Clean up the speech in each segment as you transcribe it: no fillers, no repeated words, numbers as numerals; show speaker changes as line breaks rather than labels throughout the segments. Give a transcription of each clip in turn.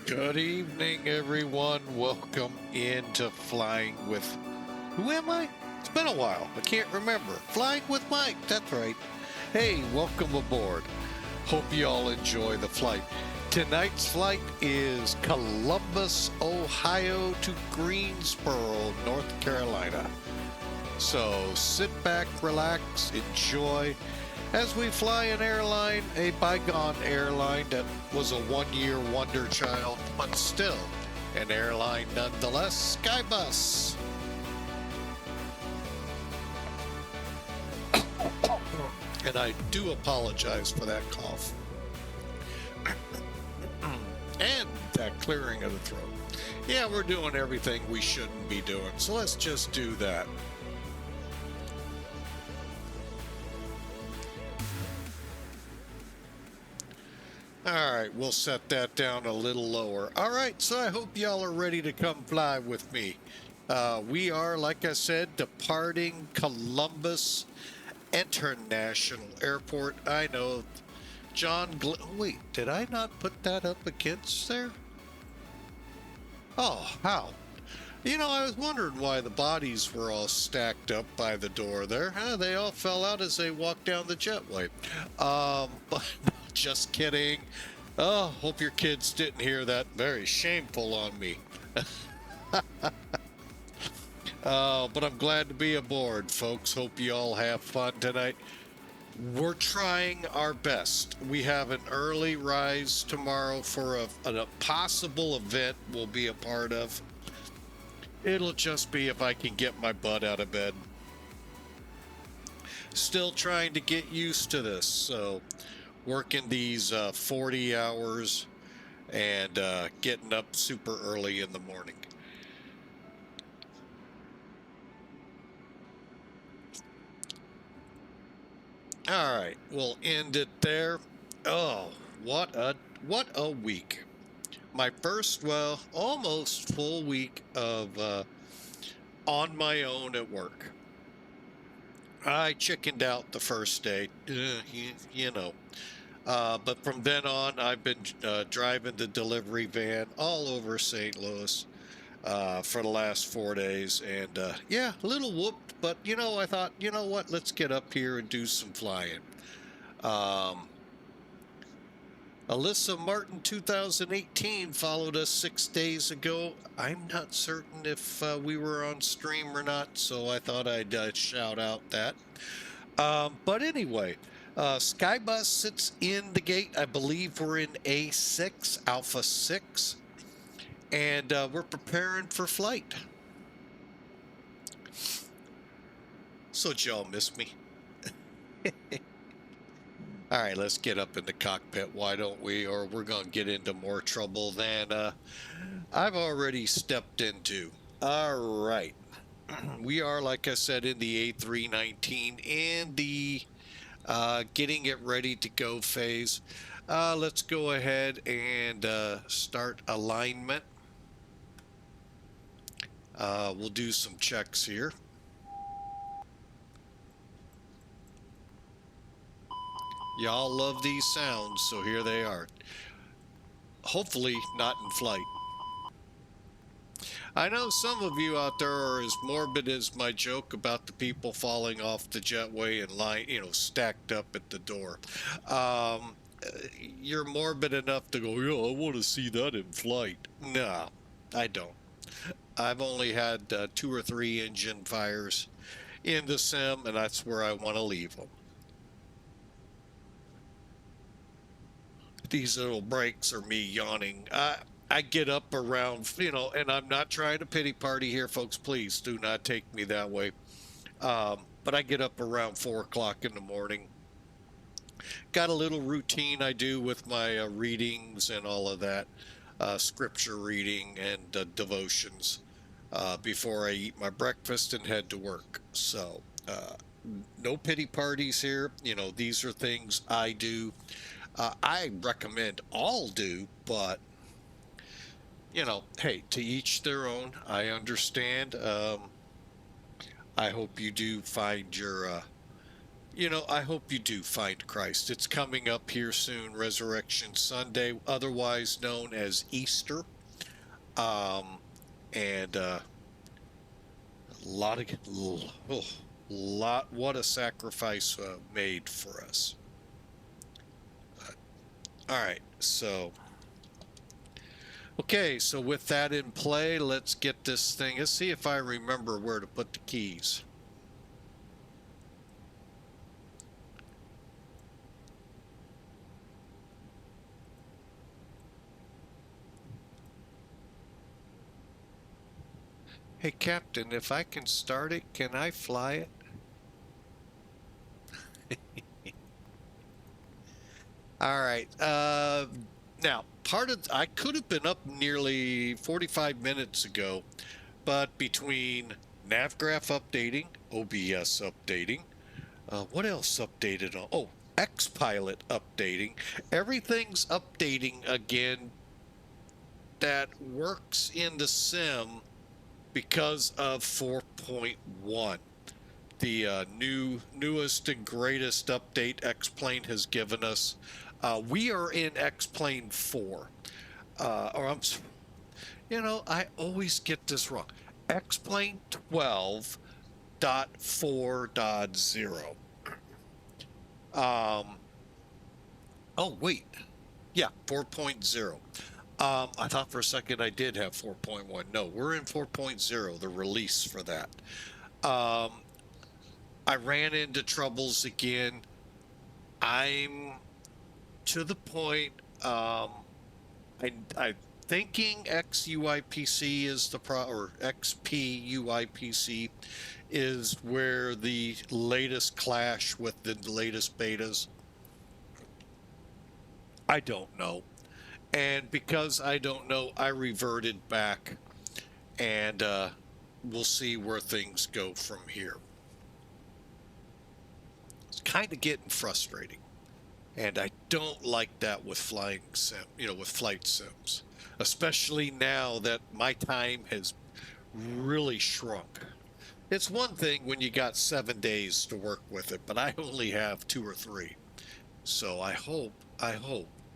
Good evening, everyone. Welcome into Flying with... Who am I? It's been a while. I can't remember. Flying with Mike. That's right. Hey, welcome aboard. Hope you all enjoy the flight. Tonight's flight is Columbus, Ohio to Greensboro, North Carolina. So sit back, relax, enjoy as we fly an airline, a bygone airline that was a one-year wonder child, but still an airline nonetheless, Skybus. And I do apologize for that cough and that clearing of the throat. Yeah, we're doing everything we shouldn't be doing, so let's just do that. All right, we'll set that down a little lower. All right, so I hope y'all are ready to come fly with me. We are, like I said, departing Columbus International Airport. I know wait, did I not put that up against there? Oh, how? You know, I was wondering why the bodies were all stacked up by the door there. They all fell out as they walked down the jetway. But just kidding. Oh, hope your kids didn't hear that. Very shameful on me. But I'm glad to be aboard, folks. Hope you all have fun tonight. We're trying our best. We have an early rise tomorrow for a possible event we'll be a part of. It'll just be if I can get my butt out of bed. Still trying to get used to this, so working these 40 hours and getting up super early in the morning. All right, we'll end it there. Oh, what a week. My first, well, almost full week of on my own at work. I chickened out the first day, you know. But from then on, I've been driving the delivery van all over St. Louis for the last 4 days. And yeah, a little whooped, but you know, I thought, you know what, let's get up here and do some flying. Alyssa Martin 2018 followed us 6 days ago. I'm not certain if we were on stream or not, so I thought I'd shout out that. But anyway, Skybus sits in the gate. I believe we're in A6, Alpha 6, and we're preparing for flight. So did y'all miss me? All right, let's get up in the cockpit, why don't we? Or we're going to get into more trouble than I've already stepped into. All right. We are, like I said, in the A319 in the getting it ready to go phase. Let's go ahead and start alignment. We'll do some checks here. Y'all love these sounds, so here they are. Hopefully not in flight. I know some of you out there are as morbid as my joke about the people falling off the jetway and lying, you know, stacked up at the door. You're morbid enough to go, yeah, I want to see that in flight. No, I don't. I've only had 2 or 3 engine fires in the sim, and that's where I want to leave them. These little breaks are me yawning. I get up around, you know, and I'm not trying to pity party here, folks. Please do not take me that way. But I get up around 4 o'clock in the morning. Got a little routine I do with my readings and all of that, scripture reading and devotions before I eat my breakfast and head to work. So no pity parties here. You know, these are things I do. I recommend all do, but you know, hey, to each their own. I understand. I hope you do find your You know, I hope you do find Christ. It's coming up here soon, Resurrection Sunday, otherwise known as Easter. Um, and a lot of, oh, lot, what a sacrifice made for us. All right, so, okay, so with that in play, let's get this thing. Let's see if I remember where to put the keys. Hey, Captain, if I can start it, can I fly it? All right. Now, I could have been up nearly 45 minutes ago, but between NavGraph updating, OBS updating, what else updated on? Oh, XPilot updating. Everything's updating again that works in the sim because of 4.1. The newest and greatest update X-Plane has given us. We are in X-Plane 4. You know, I always get this wrong. X-Plane 12.4.0. Oh, wait. Yeah, 4.0. I thought for a second I did have 4.1. No, we're in 4.0, the release for that. I ran into troubles again. I'm to the point. I'm thinking XUIPC is the or XPUIPC is where the latest clash with the latest betas. I don't know. And because I don't know, I reverted back, and we'll see where things go from here. It's kind of getting frustrating, and I don't like that with flying sim, you know, with flight sims, especially now that my time has really shrunk. It's one thing when you got 7 days to work with it, but I only have 2 or 3. So I hope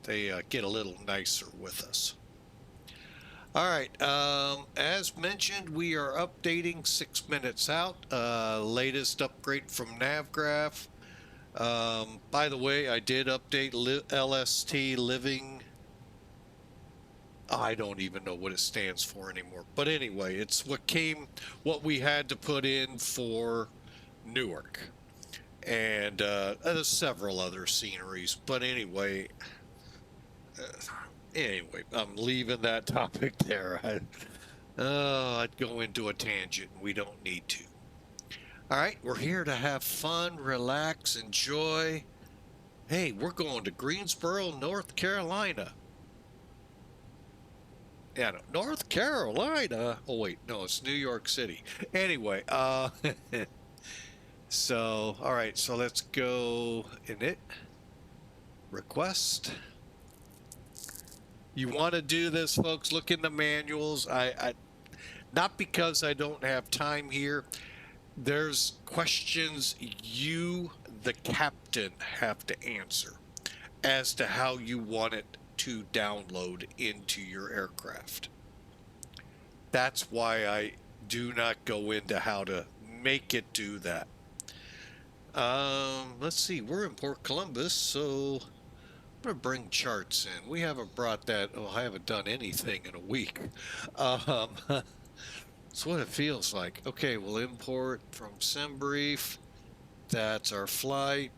they get a little nicer with us. All right, as mentioned, we are updating 6 minutes out. Latest upgrade from NavGraph. By the way, I did update LST Living. I don't even know what it stands for anymore. But anyway, it's what we had to put in for Newark. And there's several other sceneries. But anyway, I'm leaving that topic there. I'd go into a tangent. We don't need to. All right, we're here to have fun, relax, enjoy. Hey, we're going to Greensboro, North Carolina. Yeah, no, North Carolina. Oh, wait, no, it's New York City. Anyway, so, all right, so let's go in it. Request. You want to do this, folks, look in the manuals. Not because I don't have time here. There's questions you, the captain, have to answer as to how you want it to download into your aircraft. That's why I do not go into how to make it do that. Let's see, we're in Port Columbus, so I'm going to bring charts in. We haven't brought that, oh, I haven't done anything in a week. That's what it feels like. Okay, we'll import from SimBrief. That's our flight.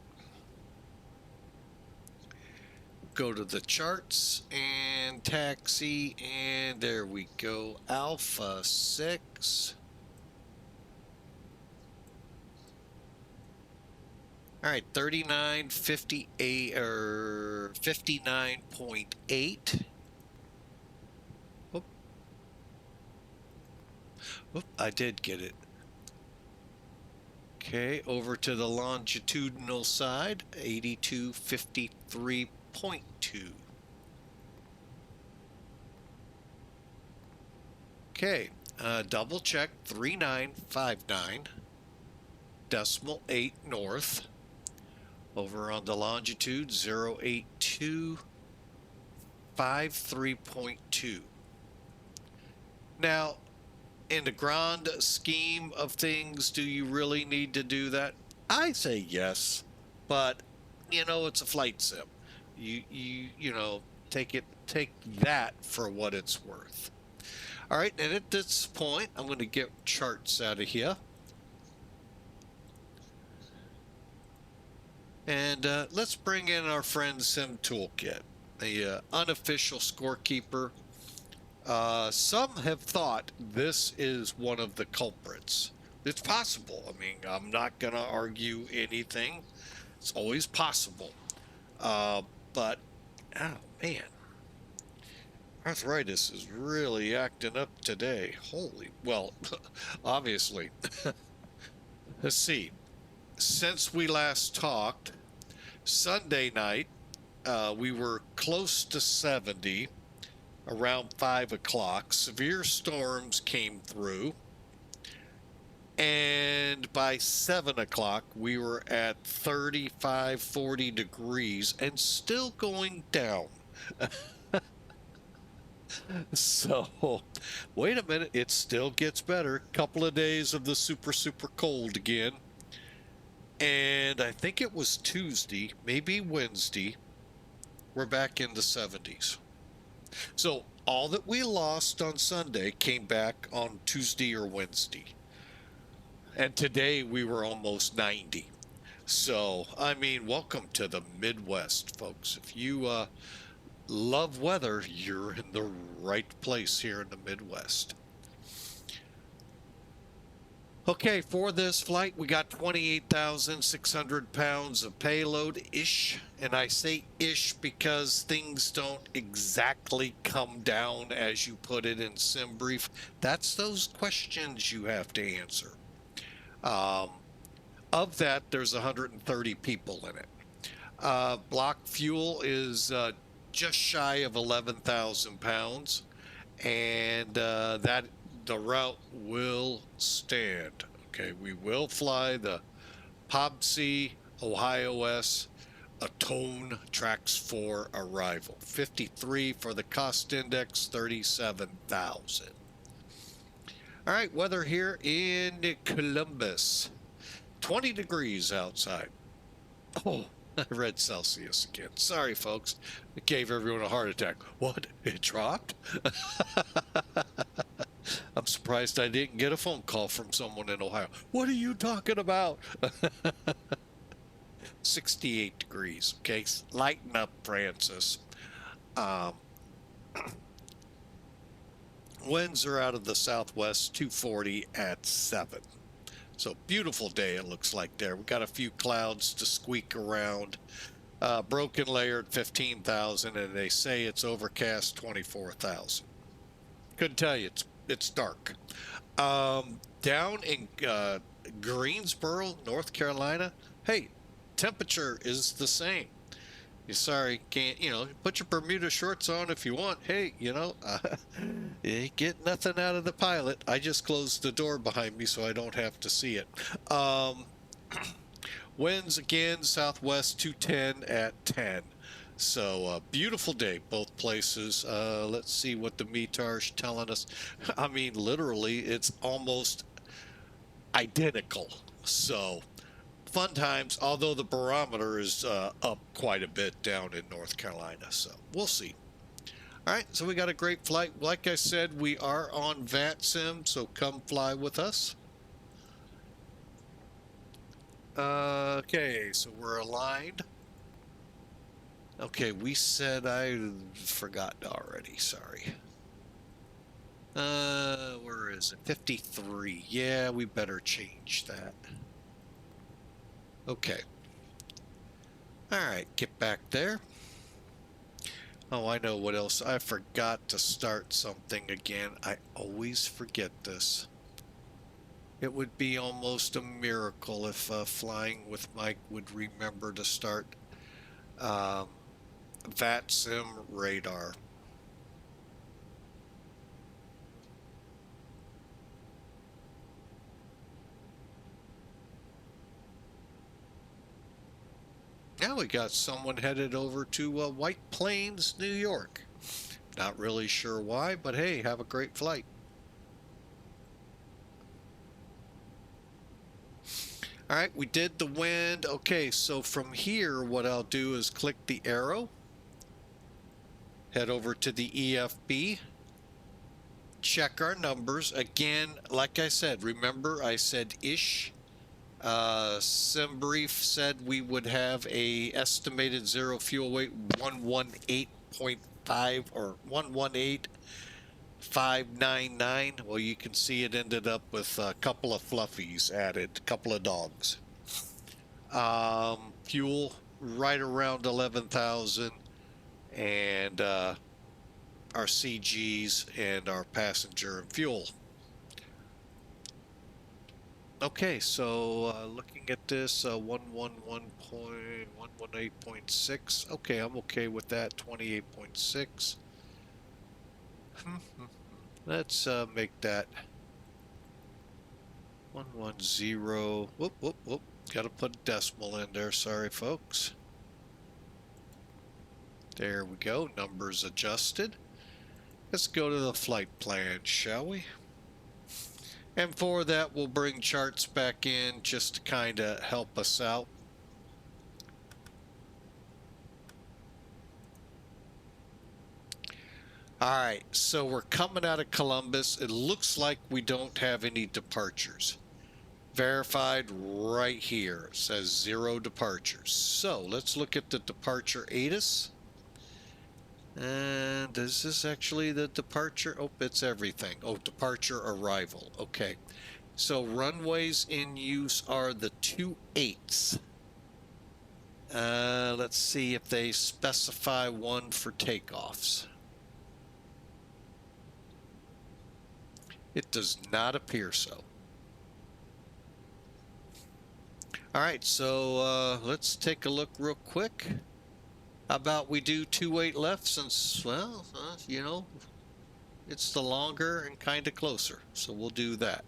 Go to the charts and taxi, and there we go. Alpha 6. All right, 39.58 or 59.8. Whoop, I did get it. Okay, over to the longitudinal side, 8253.2. Okay, double check 3959.8 north. over on the longitude 08253.2. Now, in the grand scheme of things, do you really need to do that? I say yes, but it's a flight sim. You take that for what it's worth. All right, and at this point, I'm going to get charts out of here. And let's bring in our friend Sim Toolkit, the unofficial scorekeeper. Some have thought this is one of the culprits. It's possible. I mean, I'm not going to argue anything. It's always possible. But, oh man, arthritis is really acting up today. Well, obviously. Let's see. Since we last talked, Sunday night, we were close to 70. Around 5 o'clock, severe storms came through, and by 7 o'clock we were at 35-40 degrees and still going down. So wait a minute, it still gets better. Couple of days of the super cold again, and I think it was Tuesday, maybe Wednesday, we're back in the 70s. So all that we lost on Sunday came back on Tuesday or Wednesday. And today we were almost 90. So, I mean, welcome to the Midwest, folks. If you love weather, you're in the right place here in the Midwest. Okay, for this flight, we got 28,600 pounds of payload-ish. And I say ish because things don't exactly come down as you put it in SimBrief. That's those questions you have to answer. Of that, there's 130 people in it. Block fuel is just shy of 11,000 pounds. And that the route will stand. Okay, we will fly the POBC Ohio S Atone tracks for arrival. 53 for the cost index, 37,000. All right, weather here in Columbus. 20 degrees outside. Oh, I read Celsius again. Sorry, folks. It gave everyone a heart attack. What? It dropped? I'm surprised I didn't get a phone call from someone in Ohio. What are you talking about? 68 degrees. Okay, lighten up, Francis. Winds are out of the southwest, 240 at 7. So beautiful day it looks like there. We got a few clouds to squeak around. Broken layer at 15,000, and they say it's overcast 24,000. Couldn't tell you. It's dark. Down in Greensboro, North Carolina, hey, temperature is the same. You sorry, can't, put your Bermuda shorts on if you want. Hey, you ain't get nothing out of the pilot. I just closed the door behind me so I don't have to see it. Winds again, southwest 210 at 10. So beautiful day, both places. Let's see what the METAR's telling us. I mean, literally, it's almost identical. So fun times, although the barometer is up quite a bit down in North Carolina. So we'll see. All right, so we got a great flight. Like I said, we are on VATSIM, so come fly with us. Okay, so we're aligned. Okay, we said I forgot already. Sorry. Where is it? 53. Yeah, we better change that. Okay. All right, get back there. Oh, I know what else. I forgot to start something again. I always forget this. It would be almost a miracle if Flying with Mike would remember to start VATSIM radar. Now we got someone headed over to White Plains, New York. Not really sure why, but hey, have a great flight. All right, we did the wind. Okay, so from here, what I'll do is click the arrow, head over to the EFB, check our numbers. Again, like I said, remember I said ish. SimBrief said we would have a estimated zero fuel weight 118.5 or 118.599. Well, you can see it ended up with a couple of fluffies added, a couple of dogs. Fuel right around 11,000, and our CGs and our passenger and fuel. Okay, so looking at this 118.6. Okay, I'm okay with that. 28.6. Let's make that 110. Whoop, whoop, whoop. Got to put a decimal in there. Sorry, folks. There we go. Numbers adjusted. Let's go to the flight plan, shall we? And for that, we'll bring charts back in just to kind of help us out. All right, so we're coming out of Columbus. It looks like we don't have any departures. Verified right here. It says 0 departures. So let's look at the departure ATIS. And is this actually the departure? Oh, it's everything. Oh, departure arrival. Okay. So runways in use are the 28s. Let's see if they specify one for takeoffs. It does not appear so. All right, so let's take a look real quick. How about we do 28 left since, well, you know, it's the longer and kind of closer. So we'll do that.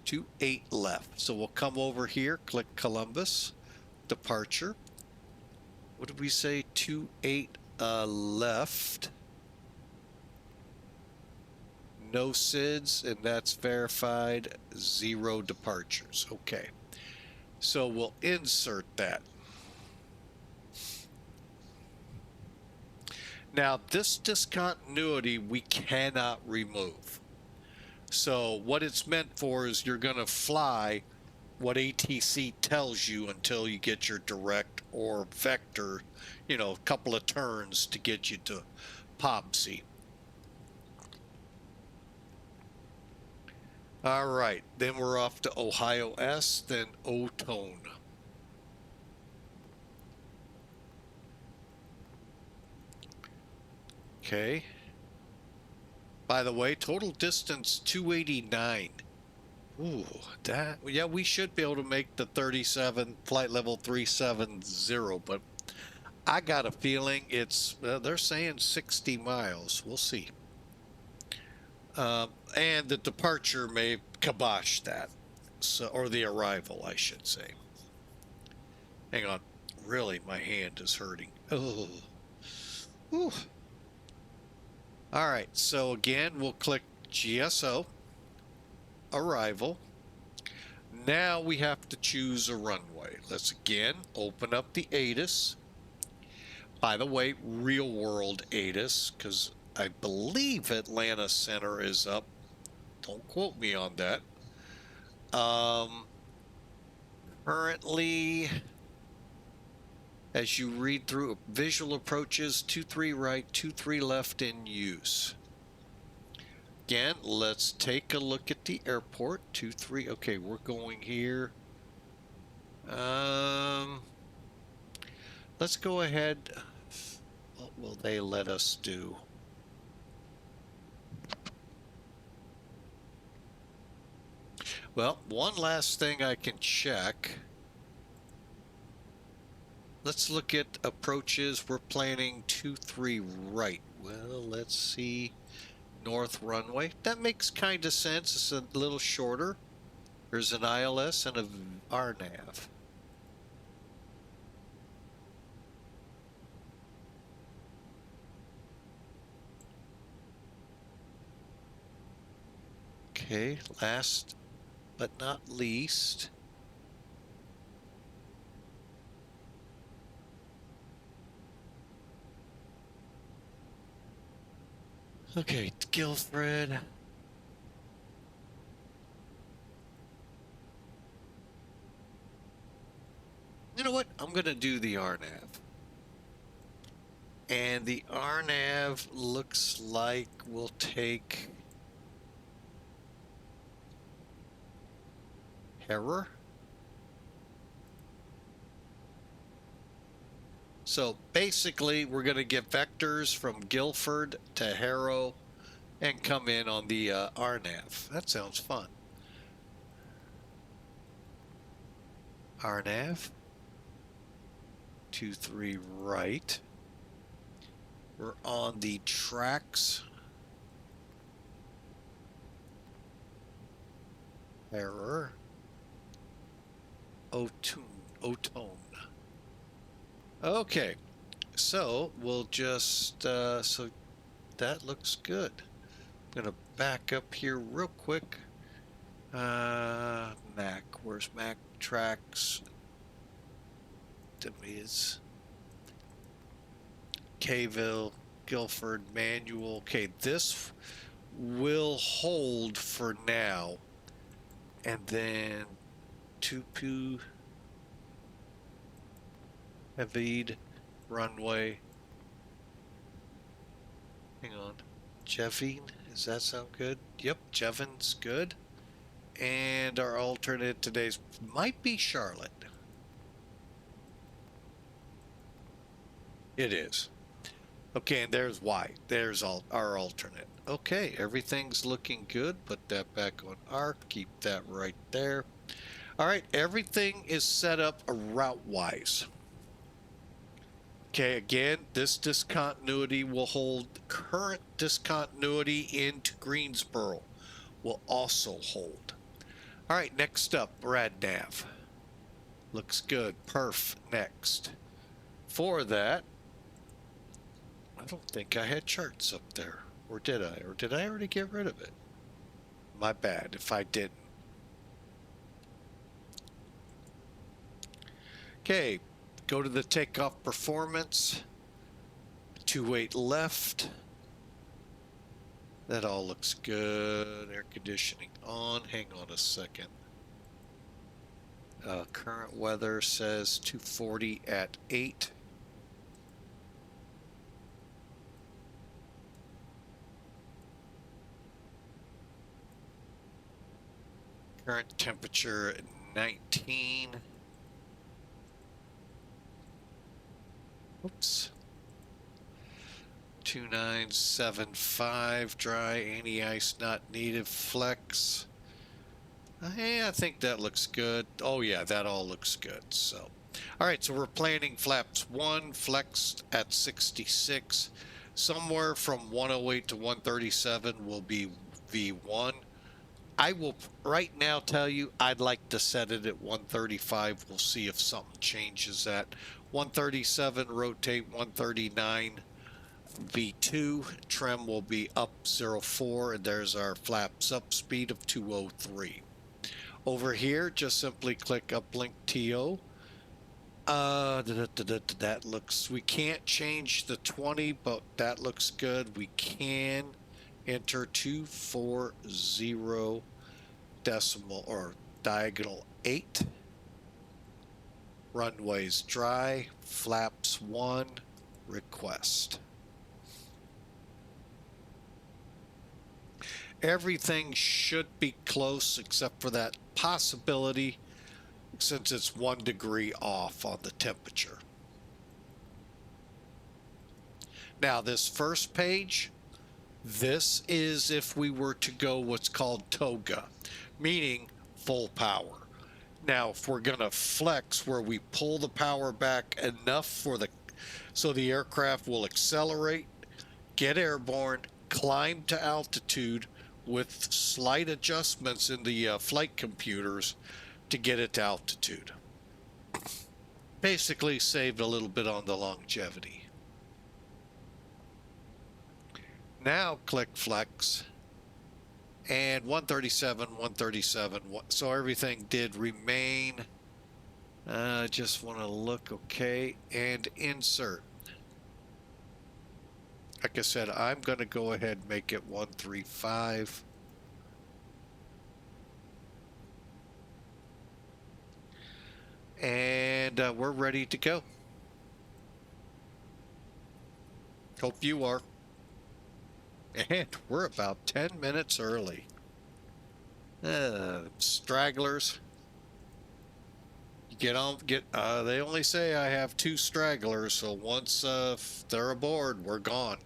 28 left. So we'll come over here, click Columbus, departure. What did we say? 28 left. No SIDS, and that's verified. 0 departures. Okay. So we'll insert that. Now, this discontinuity we cannot remove. So what it's meant for is you're going to fly what ATC tells you until you get your direct or vector, you know, a couple of turns to get you to POBC. All right, then we're off to Ohio S, then O-Tone. Okay. By the way, total distance 289. Ooh, that, yeah, we should be able to make the 37 flight level 370, but I got a feeling it's, they're saying 60 miles. We'll see. And the departure may kibosh that, so, or the arrival, I should say. Hang on, really, my hand is hurting. Oh, ooh. All right, so again, we'll click GSO, arrival. Now we have to choose a runway. Let's again open up the ATIS. By the way, real world ATIS, because I believe Atlanta Center is up. Don't quote me on that. Currently, as you read through, visual approaches, 23 right, 23 left in use. Again, let's take a look at the airport. 23, okay, we're going here. Let's go ahead. What will they let us do? Well, one last thing I can check. Let's look at approaches. We're planning 23 right. Well, let's see. North runway. That makes kind of sense. It's a little shorter. There's an ILS and a RNAV. Okay, last but not least, okay, Guilford. You know what? I'm going to do the RNAV. And the RNAV looks like we'll take Error. So basically, we're going to get vectors from Guilford to Harrow and come in on the RNAV. That sounds fun. RNAV. 23 right. We're on the tracks. Error. Otone. Okay, so we'll just, so that looks good. I'm gonna back up here real quick. Mac, where's Mac tracks? Is Kville, Guilford, manual. Okay, this will hold for now. And then Tupu, Evid, runway. Hang on. Jevin, does that sound good? Yep, Jevin's good. And our alternate today's might be Charlotte. It is. Okay, and there's why. There's our alternate. Okay, everything's looking good. Put that back on arc. Keep that right there. All right, everything is set up route-wise. Okay, again, this discontinuity will hold. Current discontinuity into Greensboro will also hold. All right, next up, RadNav. Looks good. Perf, next. For that, I don't think I had charts up there. Or did I? Or did I already get rid of it? My bad if I didn't. Okay, go to the takeoff performance. 28 left. That all looks good. Air conditioning on. Hang on a second. Current weather says 240 at 8. Current temperature 19. Oops. 2975 dry, anti-ice not needed, flex. Hey, I think that looks good. Oh yeah, that all looks good. So, all right, so we're planning flaps 1, flexed at 66. Somewhere from 108 to 137 will be V1. I will right now tell you I'd like to set it at 135. We'll see if something changes that. 137, rotate 139. V2 trim will be up 04, and there's our flaps up speed of 203. Over here, just simply click uplink TO. That looks, we can't change the 20, but that looks good. We can enter 240 decimal or diagonal 8. Runways dry, flaps 1, request. Everything should be close except for that possibility since it's 1 degree off on the temperature. Now this first page, this is if we were to go what's called toga, meaning full power. Now if we're going to flex where we pull the power back enough for so the aircraft will accelerate, get airborne, climb to altitude, with slight adjustments in the flight computers to get it to altitude. Basically saved a little bit on the longevity. Now click flex. and 137, 137. So everything did remain. Just want to look okay and insert. Like I said, I'm going to go ahead and make it 135. And we're ready to go. Hope you are. And we're about 10 minutes early. Stragglers. Get on, they only say I have 2 stragglers, so once they're aboard, we're gone.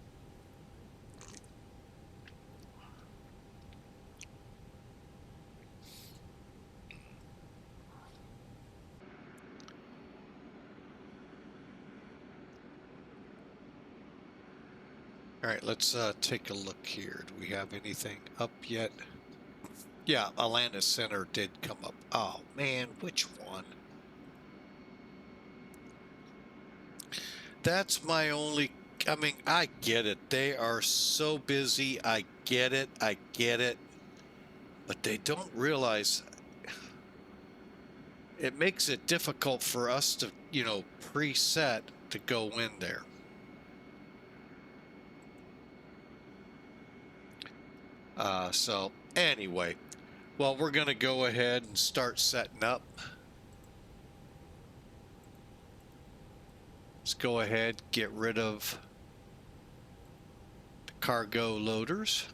All right, let's take a look here. Do we have anything up yet? Yeah, Atlanta Center did come up. Oh man, which one? That's my only, I mean, I get it. They are so busy. I get it. I get it. But they don't realize it makes it difficult for us to, you know, preset to go in there. So anyway, well, we're going to go ahead and start setting up. Let's go ahead, get rid of the cargo loaders.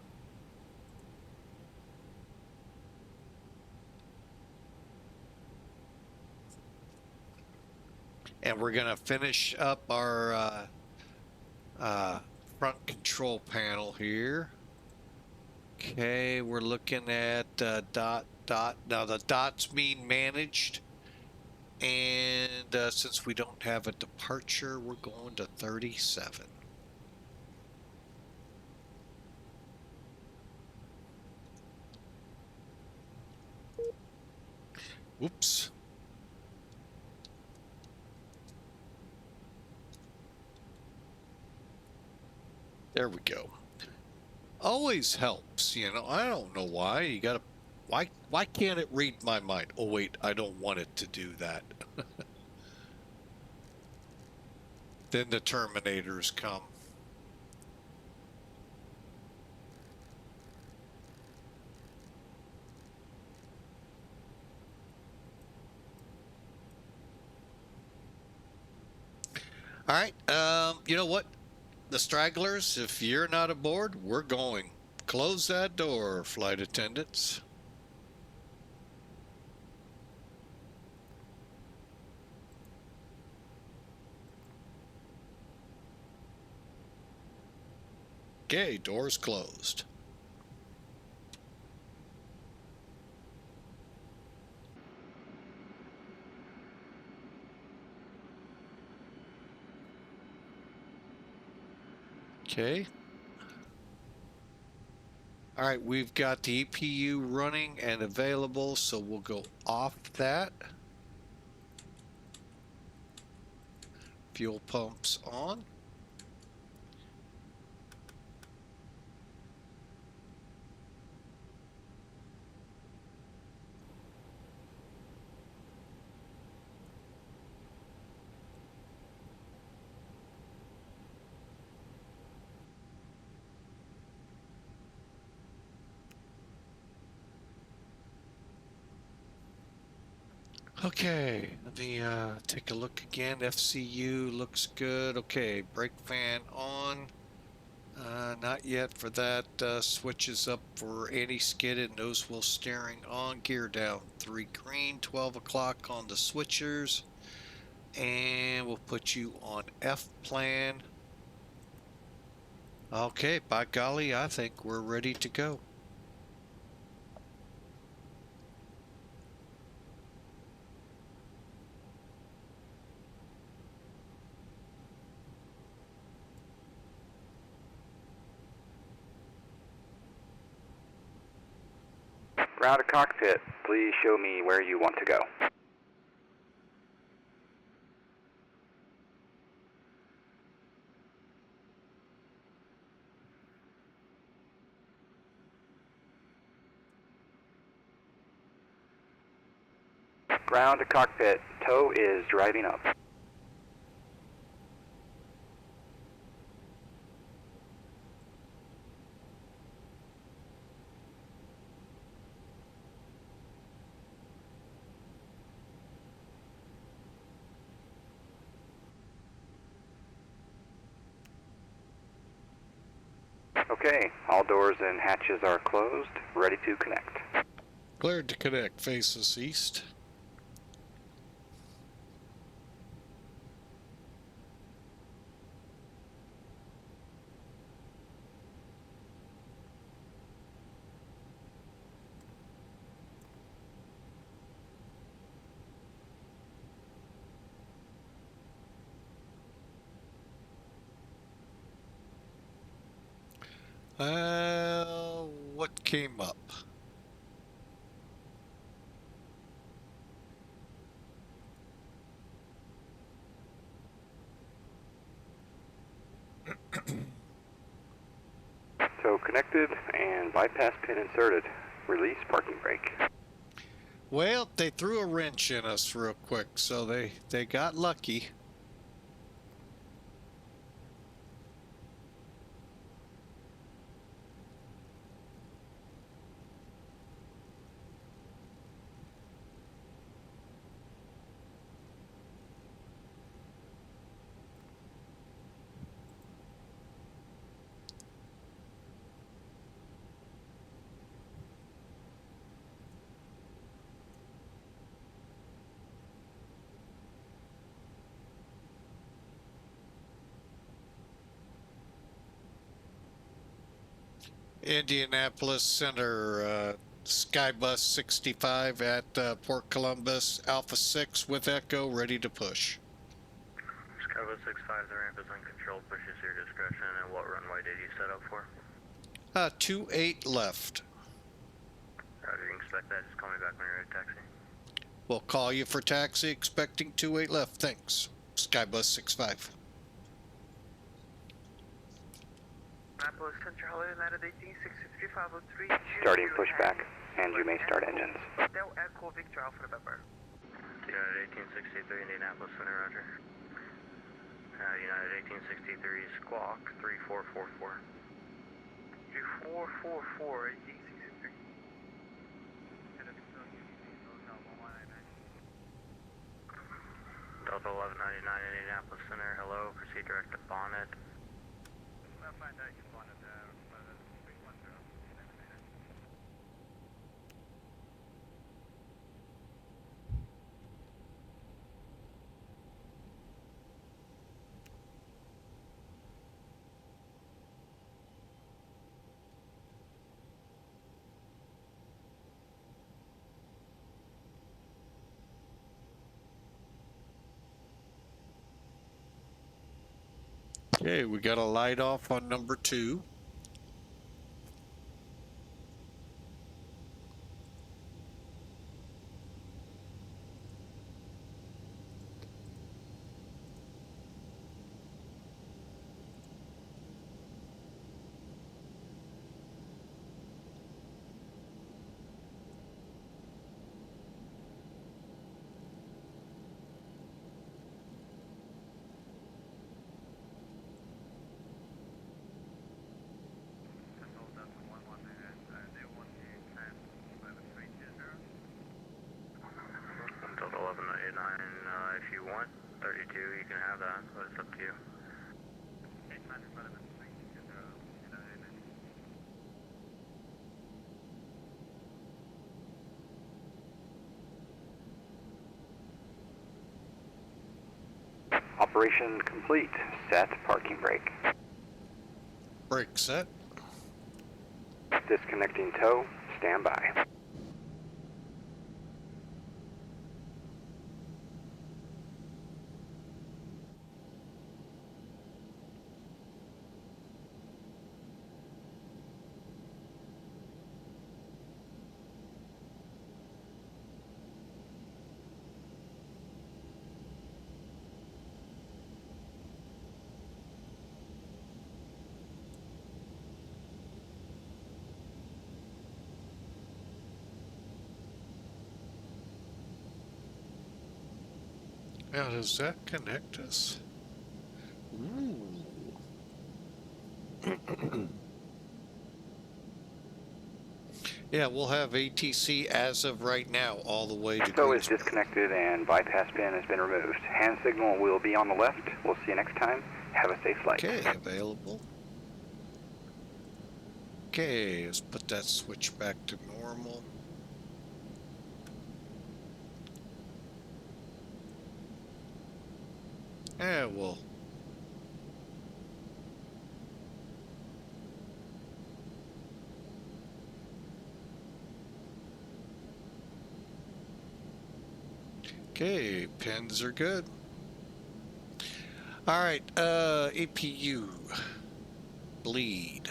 And we're going to finish up our front control panel here. Okay, we're looking at dot. Now the dots mean managed. And since we don't have a departure, we're going to 37. Whoops. There we go. Always helps, you know. I don't know why. You gotta. Why can't it read my mind? Oh wait, I don't want it to do that. Then the Terminators come. All right. You know what? The stragglers, if you're not aboard, we're going. Close that door, flight attendants. Okay, doors closed. Okay. All right, we've got the EPU running and available, so we'll go off that. Fuel pumps on. Okay, let me take a look again. FCU looks good. Okay, brake fan on. Not yet for that. Switches up for anti-skid and nose wheel steering on. Gear down. 3 green. 12 o'clock on the switchers. And we'll put you on F plan. Okay, by golly, I think we're ready to go.
Route to cockpit, please show me where you want to go. Ground to cockpit. Tow is driving up. Okay, all doors and hatches are closed. Ready to connect.
Cleared to connect. Faces east. What came up?
Tow connected and bypass pin inserted. Release parking brake.
Well, they threw a wrench in us real quick, so they got lucky. Indianapolis Center, Skybus 65 at Port Columbus, Alpha 6 with Echo, ready to push.
Skybus 65, the ramp is uncontrolled, pushes your discretion, and what runway did you set up for?
28 left.
Roger, you can expect that, just call me back when you're ready to taxi.
We'll call you for taxi, expecting 28 left, thanks. Skybus 65.
Indianapolis Central, hello, United 1863503.
Starting pushback, and you may start engines.
Del Echo Victor Alpha November.
United 1863, Indianapolis Center, roger. United 1863, squawk 3444.
3444, 1863.
Delta 1199, Indianapolis Center, hello, proceed direct to Bonnet.
Okay, we got a light off on number 2. Delta 1199, if you want 32, you can have that, but it's up to you.
Operation complete. Set parking brake.
Brake set.
Disconnecting tow. Stand by.
Now, does that connect us? Ooh. Yeah, we'll have ATC as of right now all the way to
So is
Greensboro.
disconnected and bypass pin has been removed. Hand signal will be on the left. We'll see you next time. Have a safe flight.
Okay, available. Okay, let's put that switch back to normal. Yeah, well. Okay, pins are good. All right, APU. Bleed.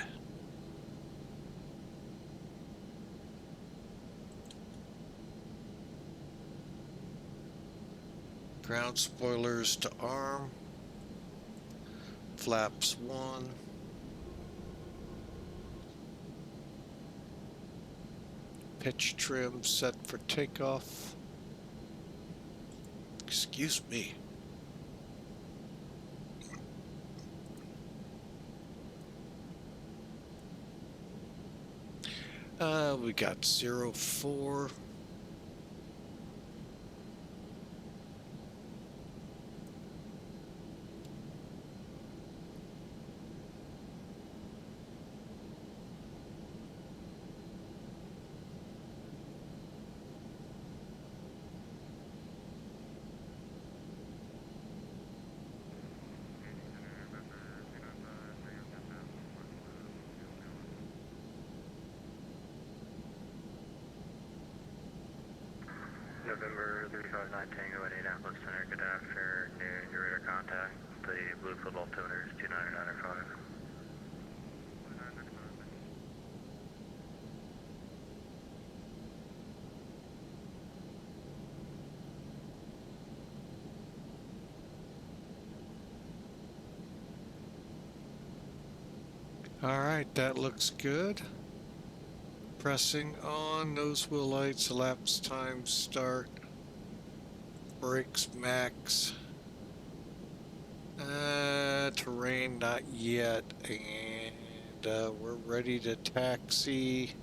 Ground spoilers to arm. Flaps 1. Pitch trim set for takeoff. Excuse me. We got 04.
November 359 Tango at Indianapolis Center, good afternoon, your radar contact, the blue foot altimeter is 299.5.
All right, that looks good. Pressing on, nose wheel lights, elapsed time start, brakes max. Terrain not yet, and we're ready to taxi.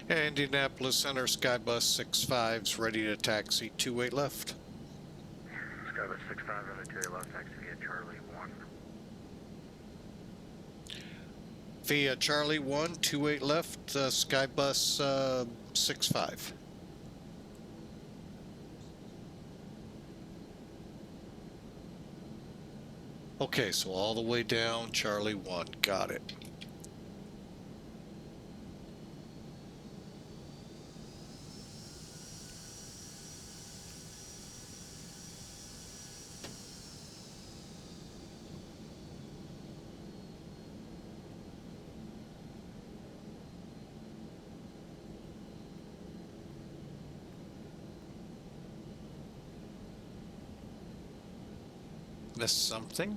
Indianapolis Center, Skybus 65's ready to taxi, 28 left.
Skybus 65 on the 2A left, taxi via Charlie 1.
Via Charlie 1, 28 left, Skybus 65. Okay, so all the way down, Charlie 1, got it. Missed something?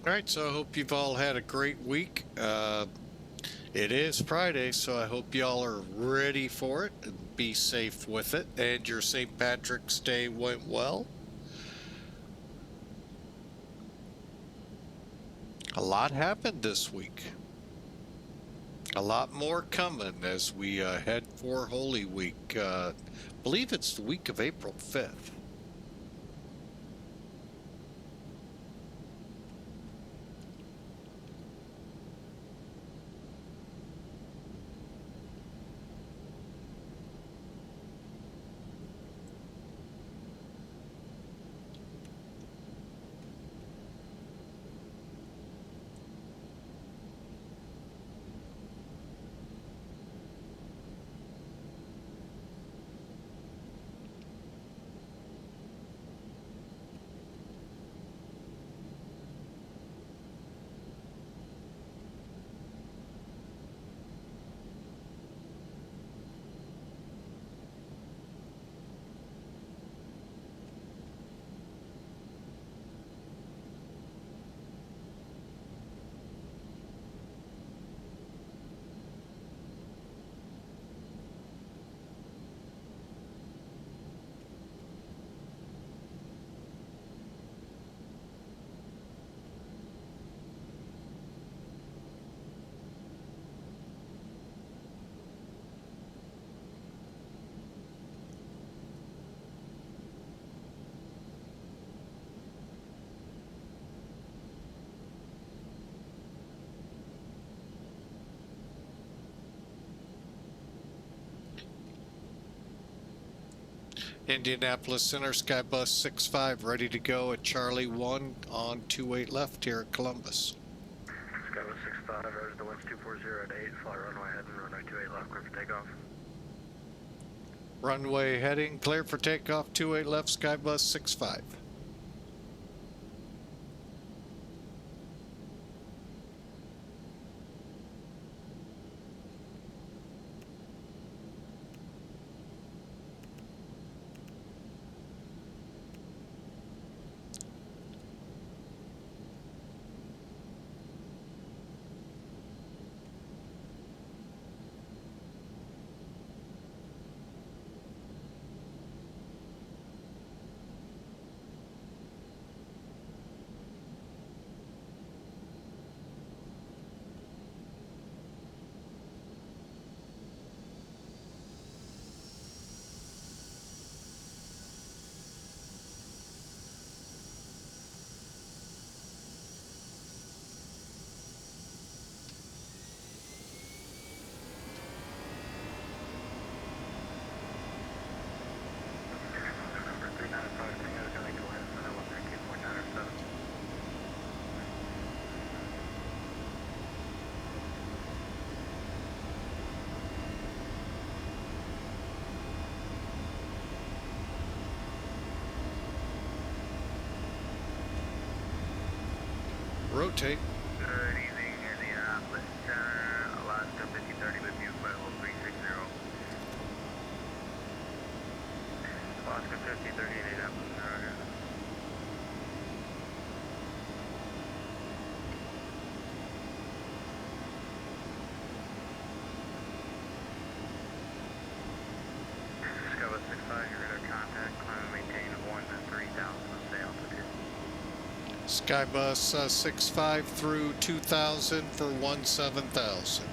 All right, so I hope you've all had a great week. It is Friday, so I hope y'all are ready for it. And be safe with it. And your St. Patrick's Day went well. A lot happened this week. A lot more coming as we head for Holy Week. I believe it's the week of April 5th. Indianapolis Center, Skybus 65, ready to go at Charlie 1 on 28 left here at Columbus.
Skybus 65, roger the winds 240 at 8, fly runway heading, runway 28 left, clear for takeoff.
Runway heading, clear for takeoff, 28 left, Skybus 65.
Number 395, Tango, gonna go ahead and send 113.907.
Rotate.
Good evening, Indianapolis Center, Alaska 5030 with you, flight level 360.
Alaska 5030 at 8 Appleton, roger. Skybus 65, your radar contact, climb and maintain 1-3,000 at altitude.
Skybus 65 through 2000 for 17,000.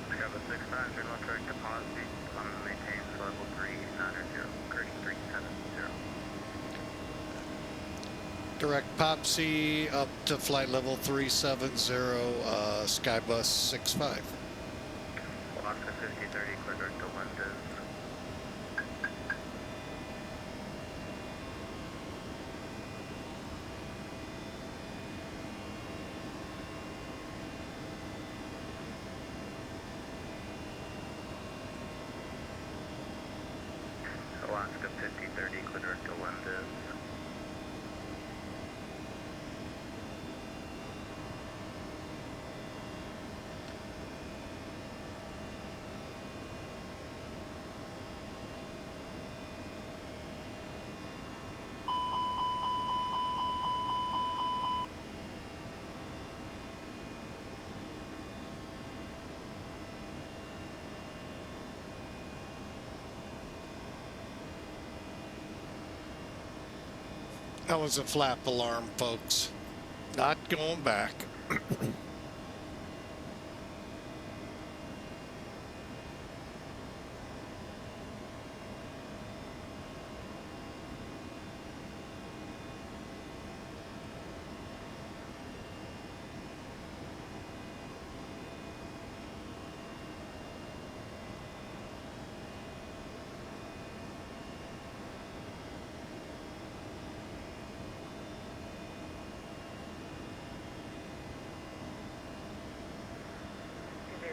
Skybus 65, your left direct deposit, climb and maintain level 390, grading 370.
Direct Popsy up to flight level 370, Skybus 65.
Alaska 5030, clear direct to London. Alaska 5030, clear direct to London.
That was a flap alarm, folks. Not going back.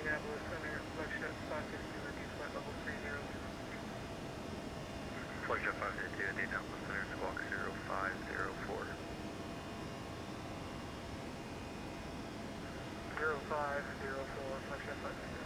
Indianapolis Center, Flagship 552 at flight level 30.
Flagship 552, Indianapolis Center, squawk 0504.
0504, Flagship 552.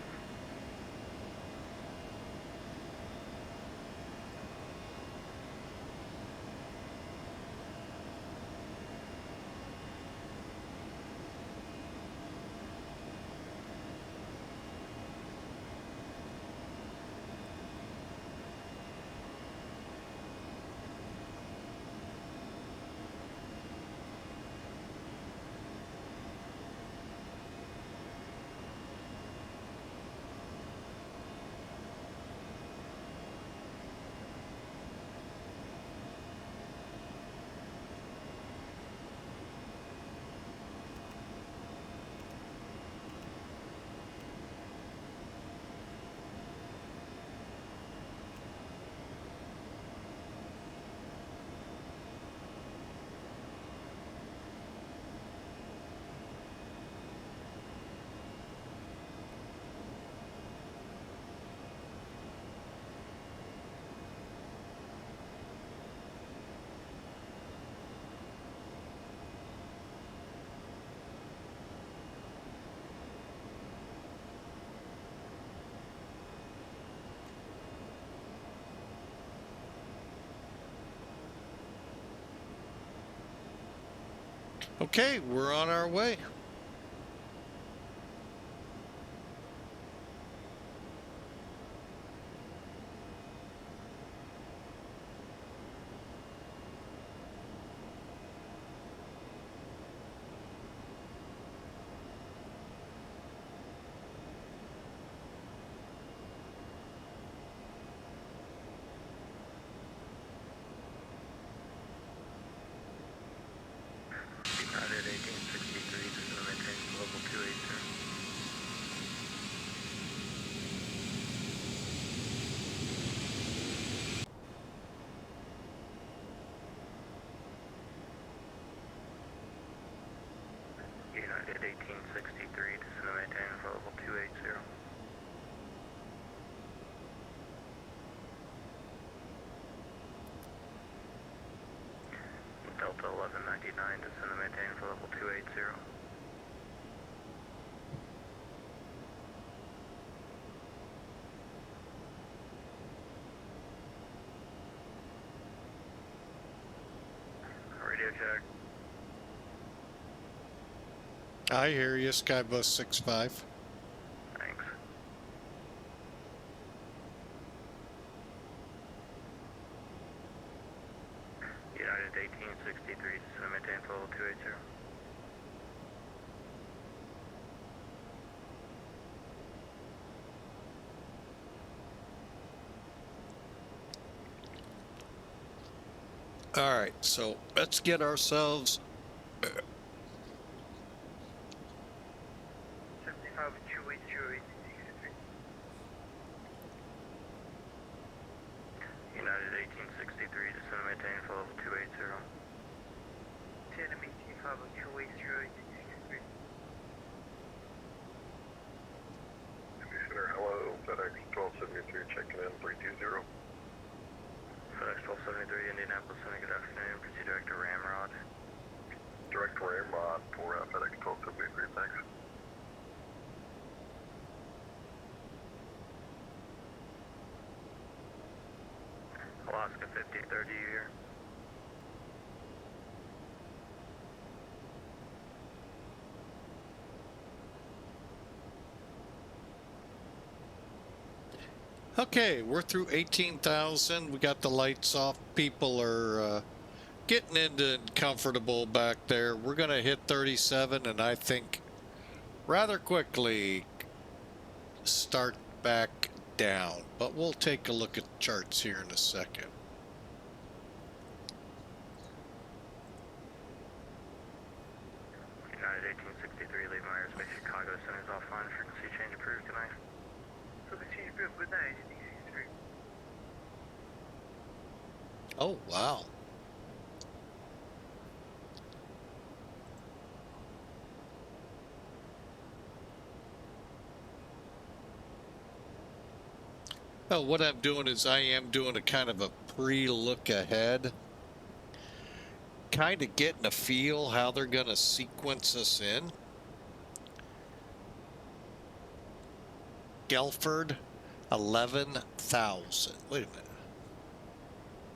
Okay, we're on our way.
United 1863, just to maintain level 280. United 1863, just to maintain for level 280. Delta 1199, just to maintain for level 280. Radio check.
I hear you, Skybus 65.
Thanks. United 1863, just to maintain for level 280.
All right, so let's get ourselves
75 280
United 1863, just to maintain for level 280.
10 to meet 5 280
Commissioner, hello, FedEx 1273 checking in 320.
FedEx 1273, Indianapolis Center, good afternoon. Proceed direct to Ramrod.
Direct Ramrod for FedEx 1273, thanks.
Alaska 5030 here.
okay. We're through 18,000. We got the lights off. People are getting into comfortable back there. We're going to hit 37, and I think rather quickly start back down. But we'll take a look at the charts here in a second.
United 1863, leaving airspace Chicago, centers offline, frequency change approved, good night.
Frequency change approved, good night, 1863.
Oh, wow. Oh, what I'm doing is I am doing a kind of a pre-look ahead. Kind of getting a feel how they're going to sequence us in. Gelford, 11,000. Wait a minute.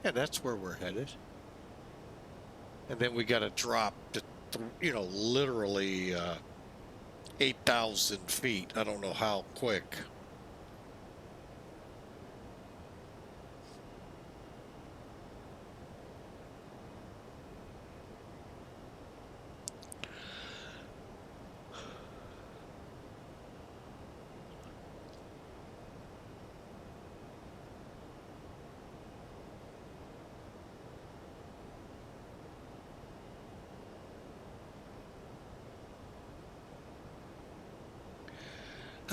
Yeah, that's where we're headed. And then we got to drop to, you know, literally 8,000 feet. I don't know how quick.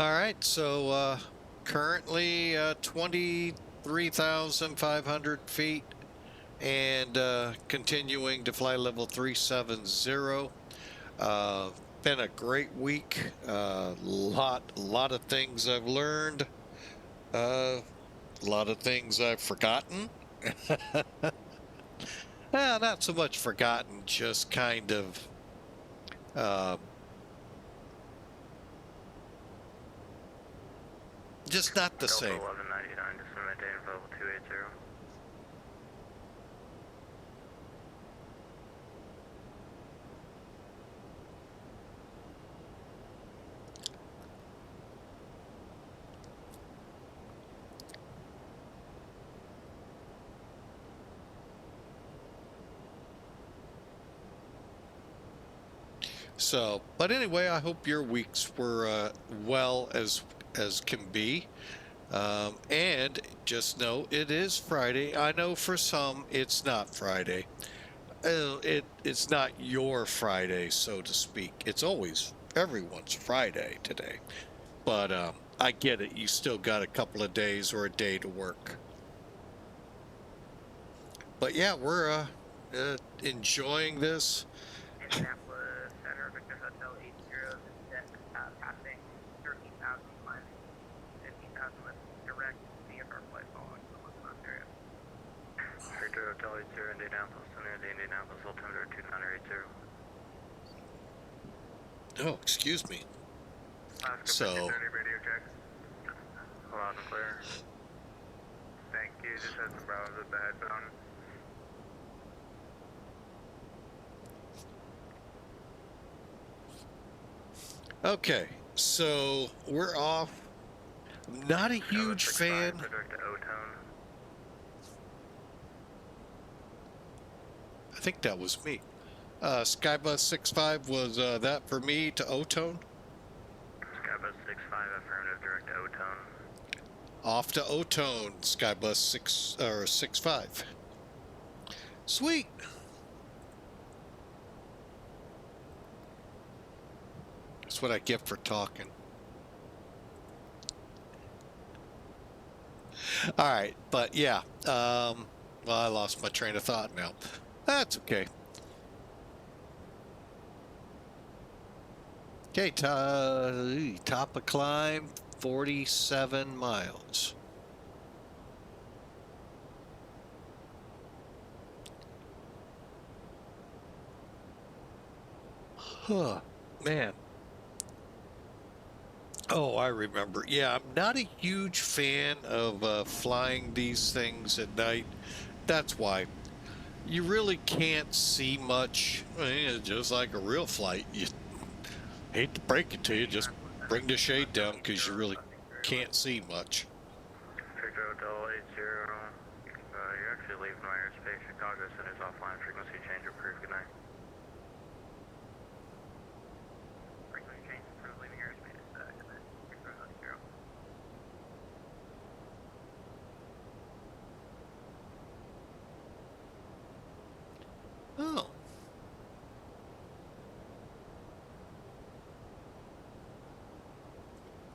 All right, so currently 23,500 feet and continuing to fly level 370. Been a great week. Lot of things I've learned. A lot of things I've forgotten. Not so much forgotten, just kind of just not the same.
1199, just maintain level 280.
So, but anyway, I hope your weeks were well as can be. And just know it is Friday. I know for some it's not Friday. It's not your Friday, so to speak. It's always everyone's Friday today. But I get it. You still got a couple of days or a day to work. But yeah, we're enjoying this.
Indianapolis Center, Victor Hotel 80, passing 13,000 miles, 15,000 with direct VFR flight following the Los area.
Victor Hotel 80, Indianapolis, near the Indianapolis altimeter 2980.
Oh, excuse me.
Oscar
So
5030 radio check.
Loud and clear.
Thank you, just had some problems with the headphone.
okay, so we're off. I'm not a huge fan.
Direct to O-tone.
I think that was me. Skybus 65 was that for me to O-tone?
Skybus 65, affirmative, direct to O-tone.
Off to O-tone, Skybus 65. Sweet. That's what I get for talking. All right, but yeah. Well, I lost my train of thought now. That's okay. Okay, top of climb, 47 miles. Huh, man. Oh, I remember. Yeah, I'm not a huge fan of flying these things at night. That's why. You really can't see much. I mean, it's just like a real flight. You hate to break it to you, just bring the shade down because you really can't see much.
Victor Hotel 80, you're actually leaving my airspace. Chicago Center's offline. Frequency change approved. Good night.
Frequency change approved, leaving airspace. Good night. 6090.
Oh.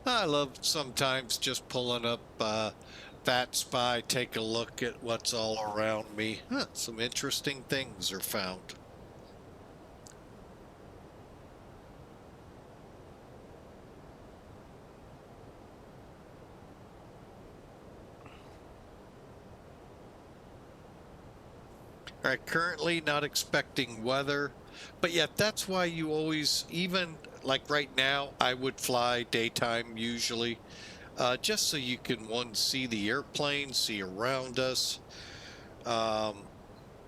I love sometimes just pulling up VATSIM, take a look at what's all around me. Huh, some interesting things are found. All right, currently not expecting weather, but yet that's why you always, even like right now, I would fly daytime usually, just so you can, one, see the airplane, see around us. But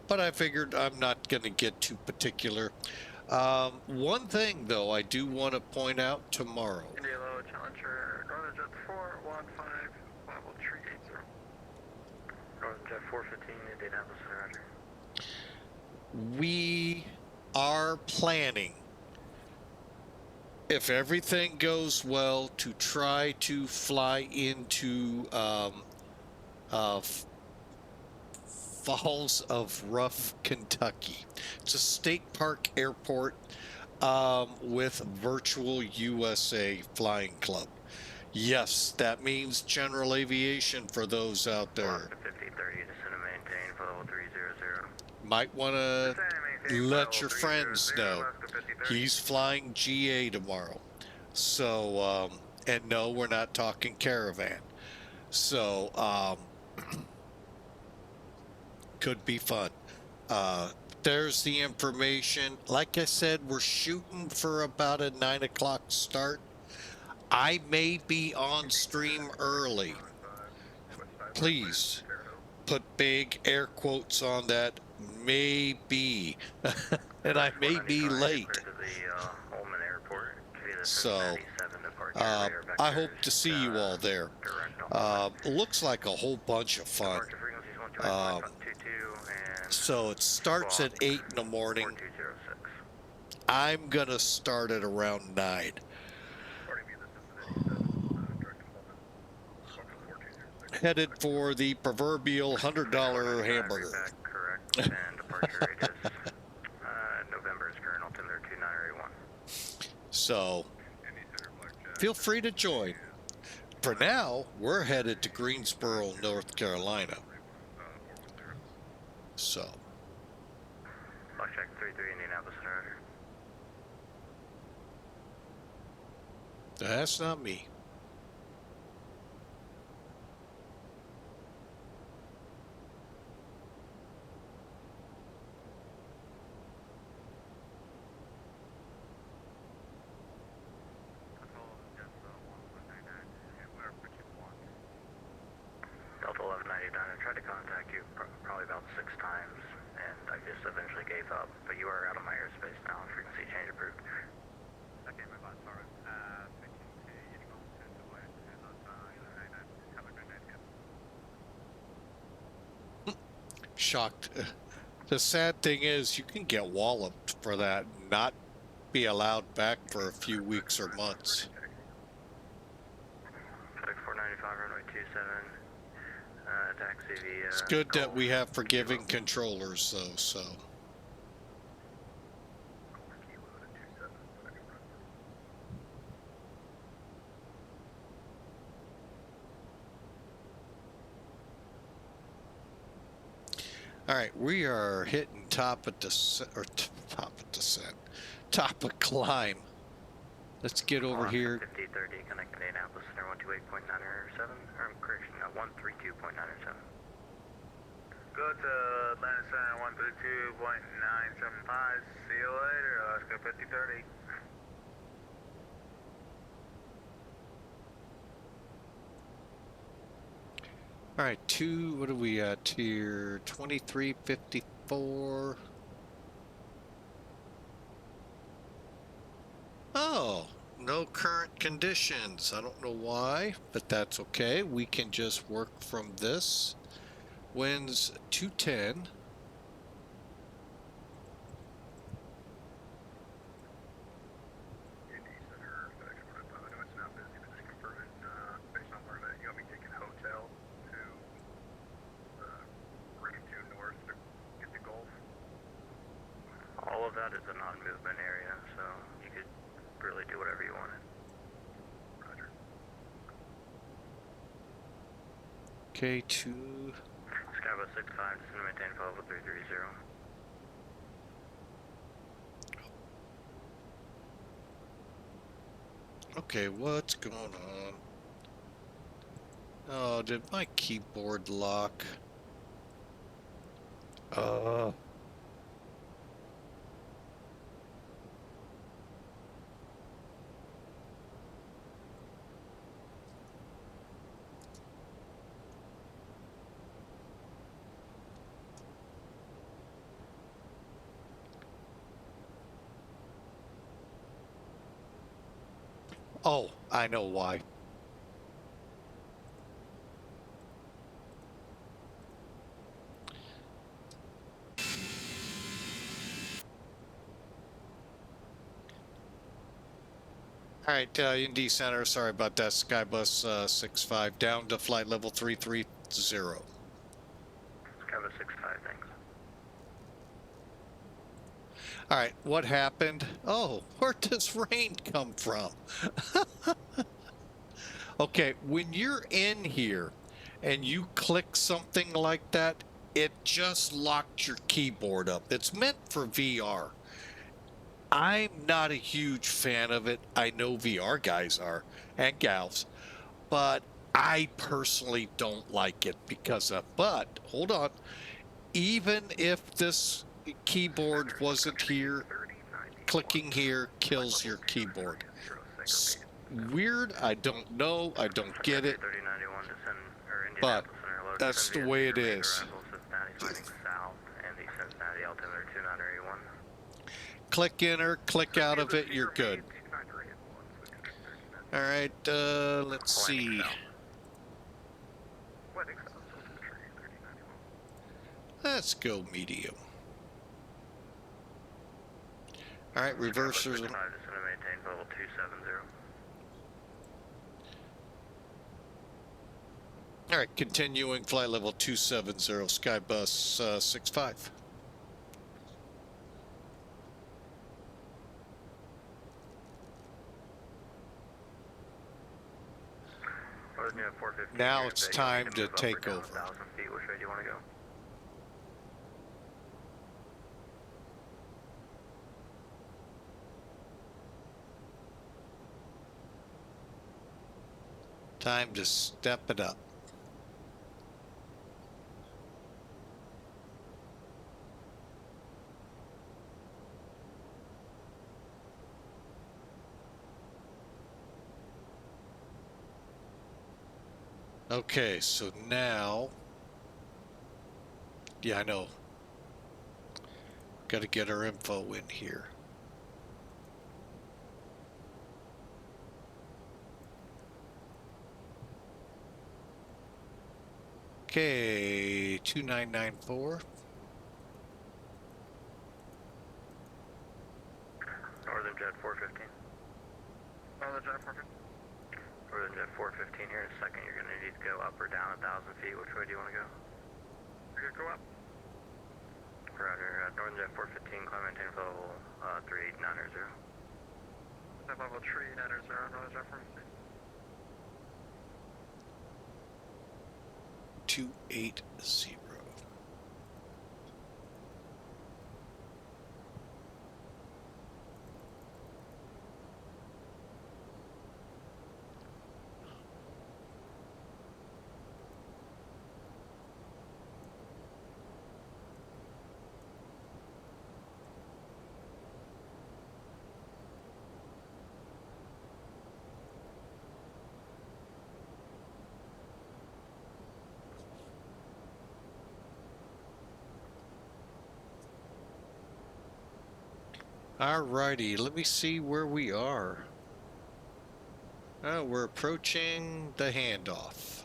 I figured I'm not going to get too particular. One thing, though, I do want to point out tomorrow.
India Low, Challenger, Northern Jet 415, level 380. Northern Jet 415, Indianapolis, Roger.
We are planning, if everything goes well, to try to fly into Falls of Rough, Kentucky. It's a state park airport with Virtual USA Flying Club. Yes, that means general aviation for those out there.
Alaska 5030, descend and maintain for level 300.
Might want to let your friends know. He's flying GA tomorrow. So, and no, we're not talking Caravan. So, could be fun. There's the information. Like I said, we're shooting for about a 9 o'clock start. I may be on stream early. Please put big air quotes on that. Maybe. And I may be late. So, I hope to see you all there. Looks like a whole bunch of fun. So it starts at 8 in the morning. I'm going to start at around 9. Headed for the proverbial $100 hamburger.
Correct. And departure rate is November is current altimeter 2981.
So feel free to join. For now, we're headed to Greensboro, North Carolina. So.
Logitech 33 Indianapolis, Roger.
That's not me.
Delta 1199, I tried to contact you probably about 6 times, and I just eventually gave up. But you are out of my airspace now, and frequency change approved. Okay, my boss, alright. Switching to Unicorn to the west, and Delta 1199, have a good night,
Shocked. The sad thing is, you can get walloped for that and not be allowed back for a few weeks or months.
FedEx 495, runway 27. Taxi via.
It's good that we have forgiving controllers, though, so. All right, we are hitting top of descent, or top of descent, top of climb. Let's get over here.
5030, connect to Indianapolis, center 128.907, or correction, 132.907. Go to Atlanta Center 132.975. See you later, Alaska 5030.
All right, what are we at here? 2354. Oh, no current conditions. I don't know why, but that's okay. We can just work from this. Winds 210.
that is a non-movement area, so you could really do whatever you wanted. Roger.
K2.
Skybus 65, descend and maintain flight level 330.
Okay, what's going on? Oh, did my keyboard lock? Oh, I know why. All right, ND Center, sorry about that. Skybus 65 down to flight level 330.
Skybus 65, thanks.
All right, what happened? Oh, where does rain come from? Okay, when you're in here and you click something like that, it just locked your keyboard up. It's meant for VR. I'm not a huge fan of it. I know VR guys are and gals, but I personally don't like it because of, but hold on, even if this keyboard wasn't here, clicking here kills your keyboard. Weird, I don't know, I don't get it, but that's the way it is. Click enter, click out of it, you're good. All right, let's see. Let's go medium. All right, reversers. All right, continuing flight level 270, Skybus 65. Now it's time to take over.
Which way do you want to go?
Time to step it up. Okay, so now, yeah, I know. Got to get our info in here. Okay, 2994.
Northern Jet 415.
Northern Jet 415.
Northern Jet 415 here in a second. You're going to need to go up or down 1,000 feet. Which way do you want to go?
We're going to go up.
Roger. Northern Jet 415, climb maintain level 38900.
Level 390, Northern Jet 415.
280. Alrighty, let me see where we are. Oh, we're approaching the handoff.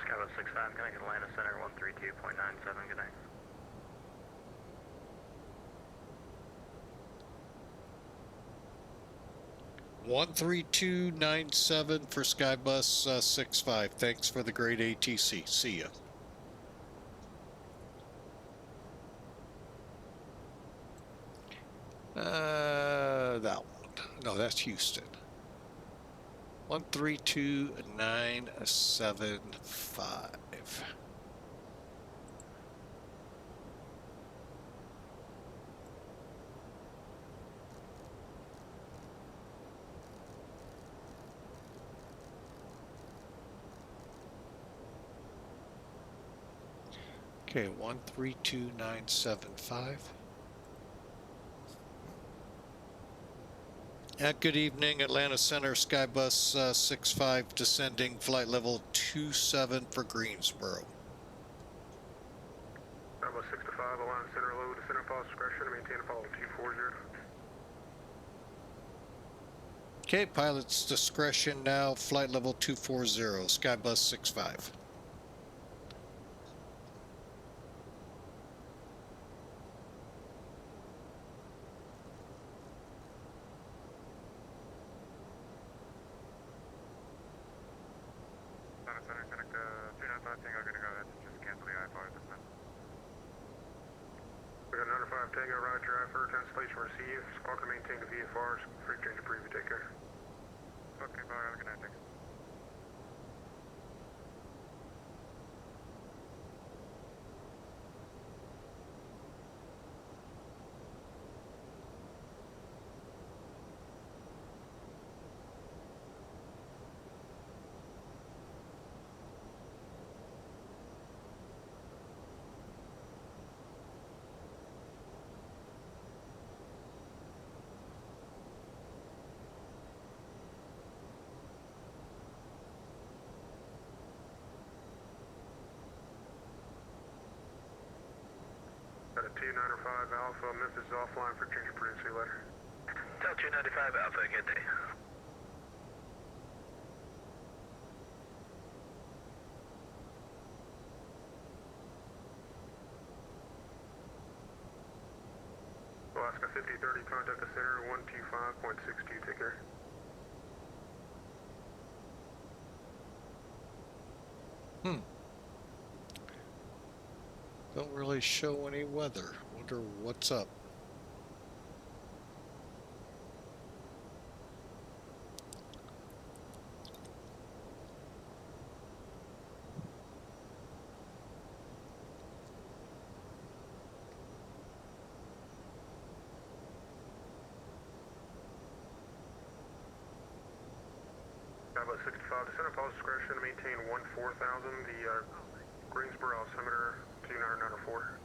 Skybus Skywest 65, connect Atlanta Center 132.97, good night.
One 13297 for Skybus 65. Thanks for the great ATC. See ya. That one. No, that's Houston. 132,975. Okay, 132,975. Good evening, Atlanta Center, Skybus 65 descending, flight level 27 for Greensboro.
Skybus 65, Atlanta Center, low descent and discretion to maintain a follow 240.
Okay, pilot's discretion now, flight level 240, Skybus 65.
Atlanta Center, connect 295 Tango, gonna go ahead and just cancel the IFR this time. We got 95 Tango, roger, IFR, 10 station receive, squawk to maintain the VFRs, free change of preview, take care. Okay, bye, have a good night, thanks. Got a 295 Alpha, Memphis is offline for change of preview, see you later.
Tell 295 Alpha, good day.
Alaska 5030, contact the center, 125.62, take care.
Don't really show any weather. Wonder what's up.
Skybus 65, descent and pause discretion to maintain 14,000, the Greensboro altimeter 2994.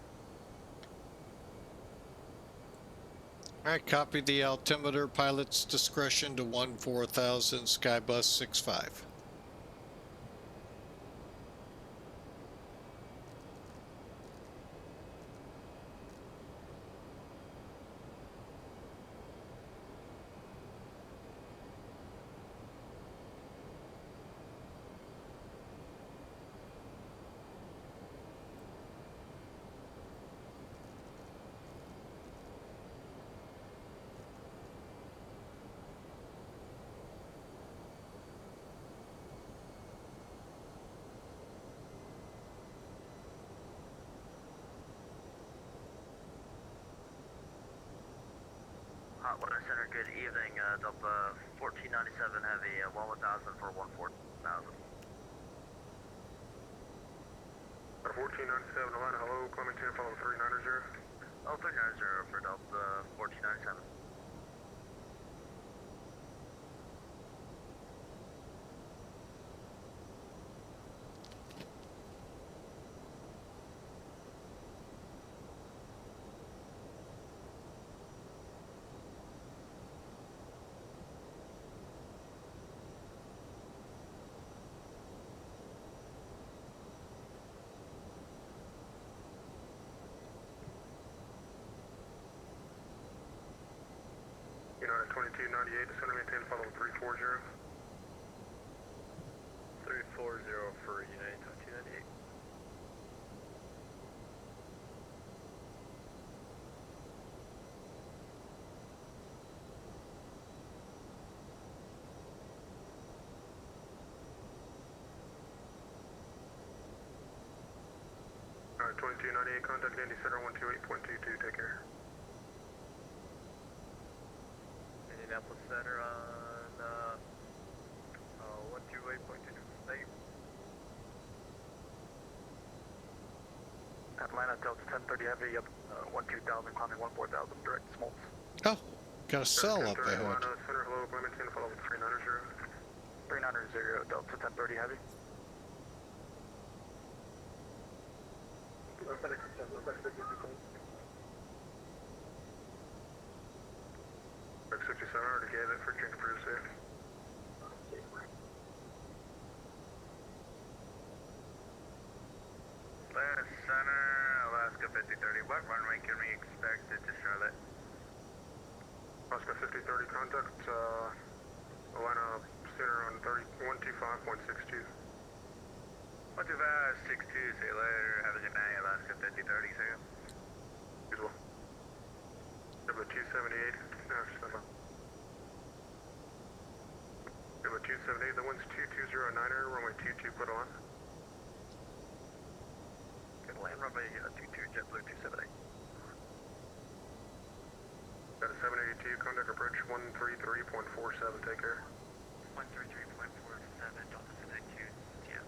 All right, copy the altimeter, pilot's discretion to 14,000, Skybus 65.
Atlanta Center, good evening. Delta 1497 Heavy, 11,000 for 14,000.
1497 Atlanta, hello, climbing 10, follow 390.
Oh, 390 for Delta 1497.
United 2298, descend and maintain, follow 340.
340 for United 2298.
line 298, contact Indy Center 128.22, take care.
Indianapolis Center on 128.22, state. Atlanta Delta 1030 heavy up 12,000, climbing 14,000, direct smolts.
Oh, got a cell up
1030
ahead.
Atlanta Center, hello, Clementine, follow 390.
390 Delta 1030 heavy.
Direct 67, already gave it for change approved, safe.
Atlanta Center, Alaska 5030. What runway can we expect to Charlotte?
Alaska 5030, contact Atlanta Center on 125.62.
125.62, see you later. Have a good night, Alaska 5030, see you.
Usual. Number 278, no, stand by. Number 278, the wind's 2209er, runway 22, put on.
Good land runway 22, JetBlue 278.
Got a 782, contact approach 133.47, take care.
133.47, Delta 782, yeah.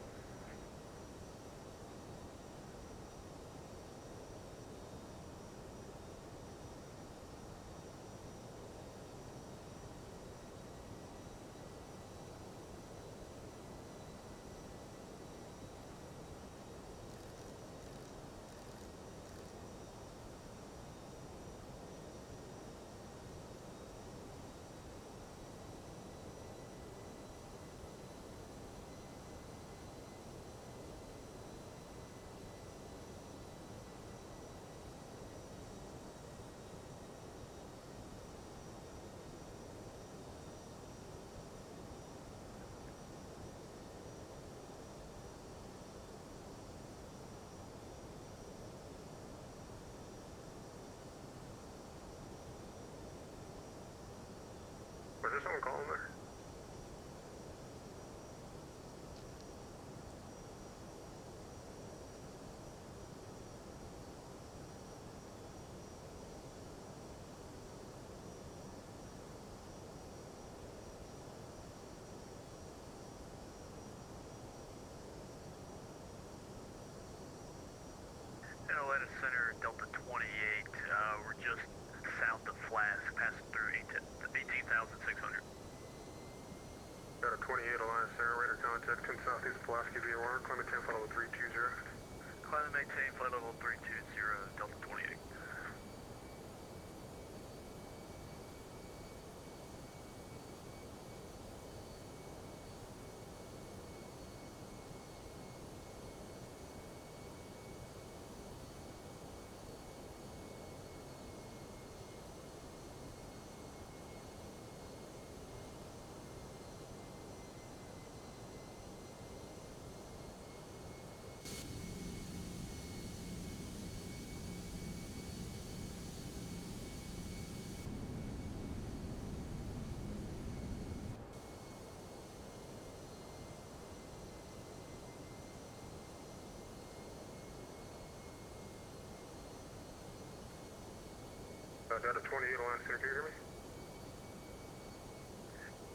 Was there someone calling there?
Atlanta Center, Delta 28, we're just south of Flask, passing through 18,600.
Got a 28 Alliance Center, radar contact 10 southeast Pulaski VOR, climate 10, follow 320.
Climate maintain, flight level 320, Delta 28.
Got a 28 Alliance Center, can you hear me?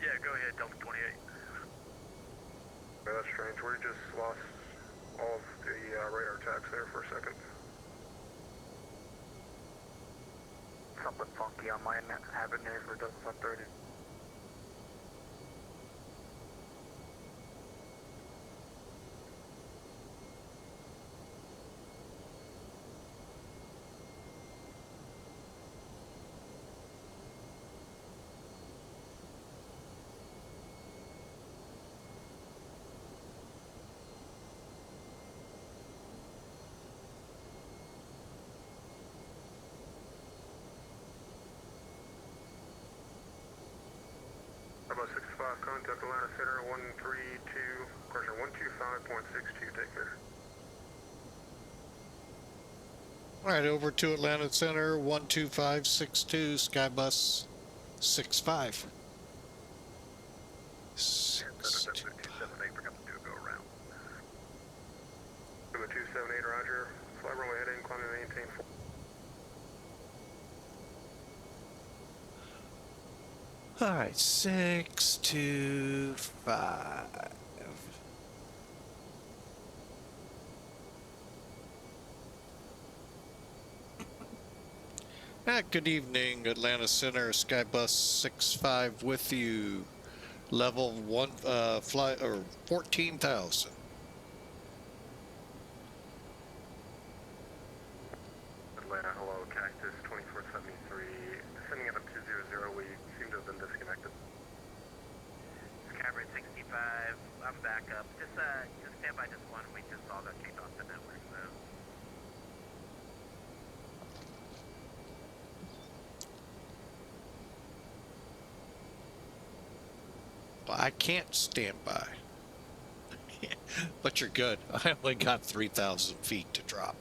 Yeah, go ahead, Delta 28.
Yeah, that's strange, we just lost all of the radar tags there for a second.
Something funky on my end happened here for Delta 130.
About 65, contact Atlanta Center, 125.62, take care.
All right, over to Atlanta Center, 12562, Skybus 65.
Center 278, we're going to do a go around.
Number 278, roger. Fly runway heading
All right, 625. Good evening, Atlanta Center. Skybus 65 with you. Level 1, fly, or 14,000.
Atlanta, hello, Cactus 2473, descending at up 200, we seem to have been disconnected.
Skybride 65, I'm back up. Just stand by just one. We just all got kicked off the network, so.
Well, I can't stand by. But you're good. I only got 3,000 feet to drop.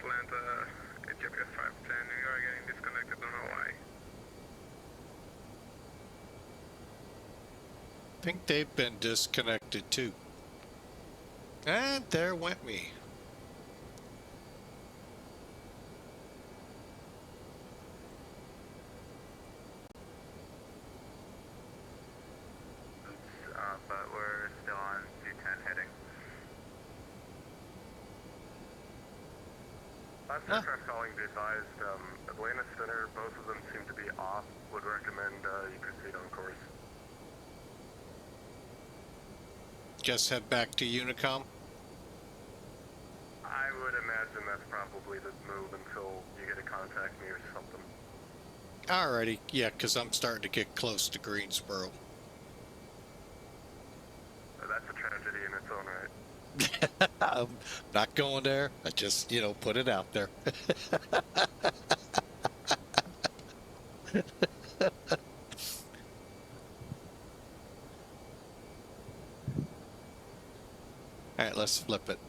Atlanta, Ethiopia 510, you are getting disconnected, don't know why.
I think they've been disconnected too. And there went me.
But we're still on 210 heading.
Last aircraft calling be advised, Atlanta Center, both of them seem to be off. Would recommend you proceed on course.
Just head back to Unicom.
I would imagine that's probably the move until you get to contact me or something.
Alrighty, yeah, because I'm starting to get close to Greensboro.
That's a tragedy in its own right.
I'm not going there. I just, put it out there. All right, let's flip it.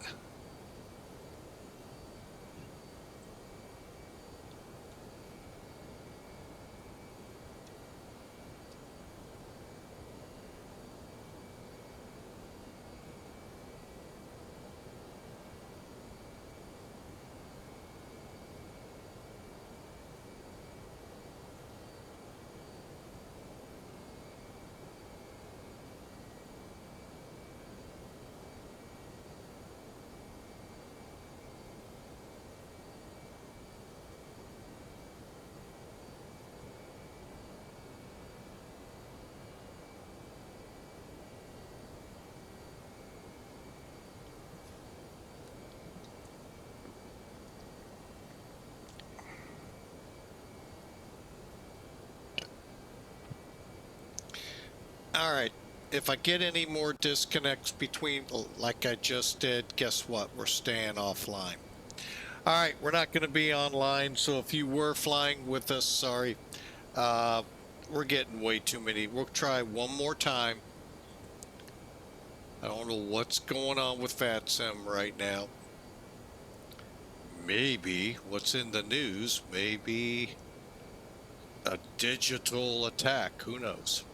All right. If I get any more disconnects between, like I just did, guess what? We're staying offline. All right, we're not going to be online, so if you were flying with us, sorry. Uh, we're getting way too many. We'll try one more time. I don't know what's going on with VATSIM right now. Maybe what's in the news, maybe a digital attack. Who knows?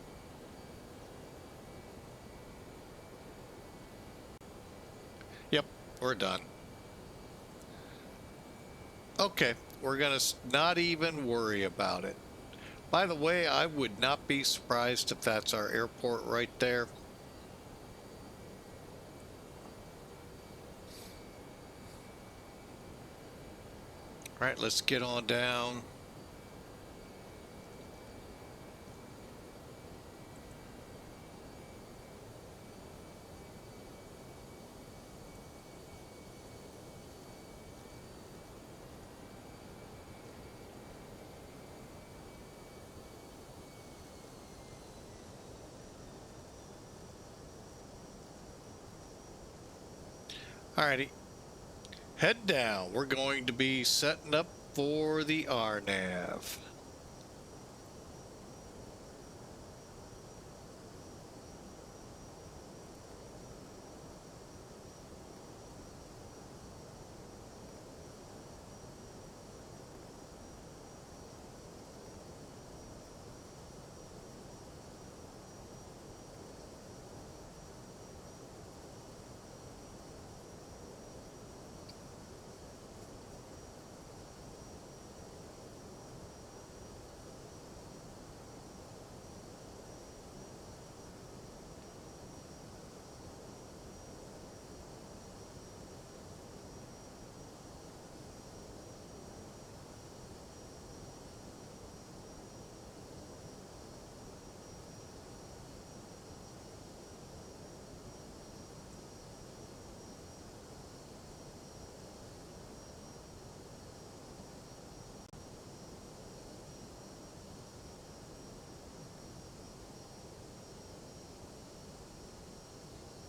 Yep, we're done. Okay, we're going to not even worry about it. By the way, I would not be surprised if that's our airport right there. All right, let's get on down. Alrighty, head down. We're going to be setting up for the RNAV.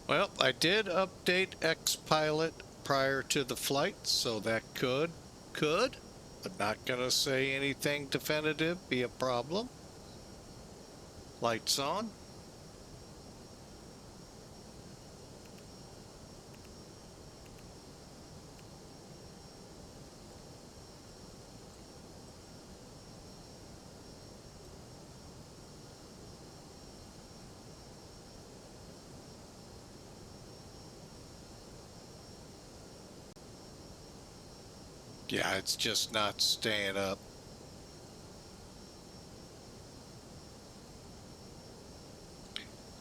Well, I did update Xpilot prior to the flight, so that could, I'm not gonna say anything definitive, be a problem. Lights on. Yeah, it's just not staying up.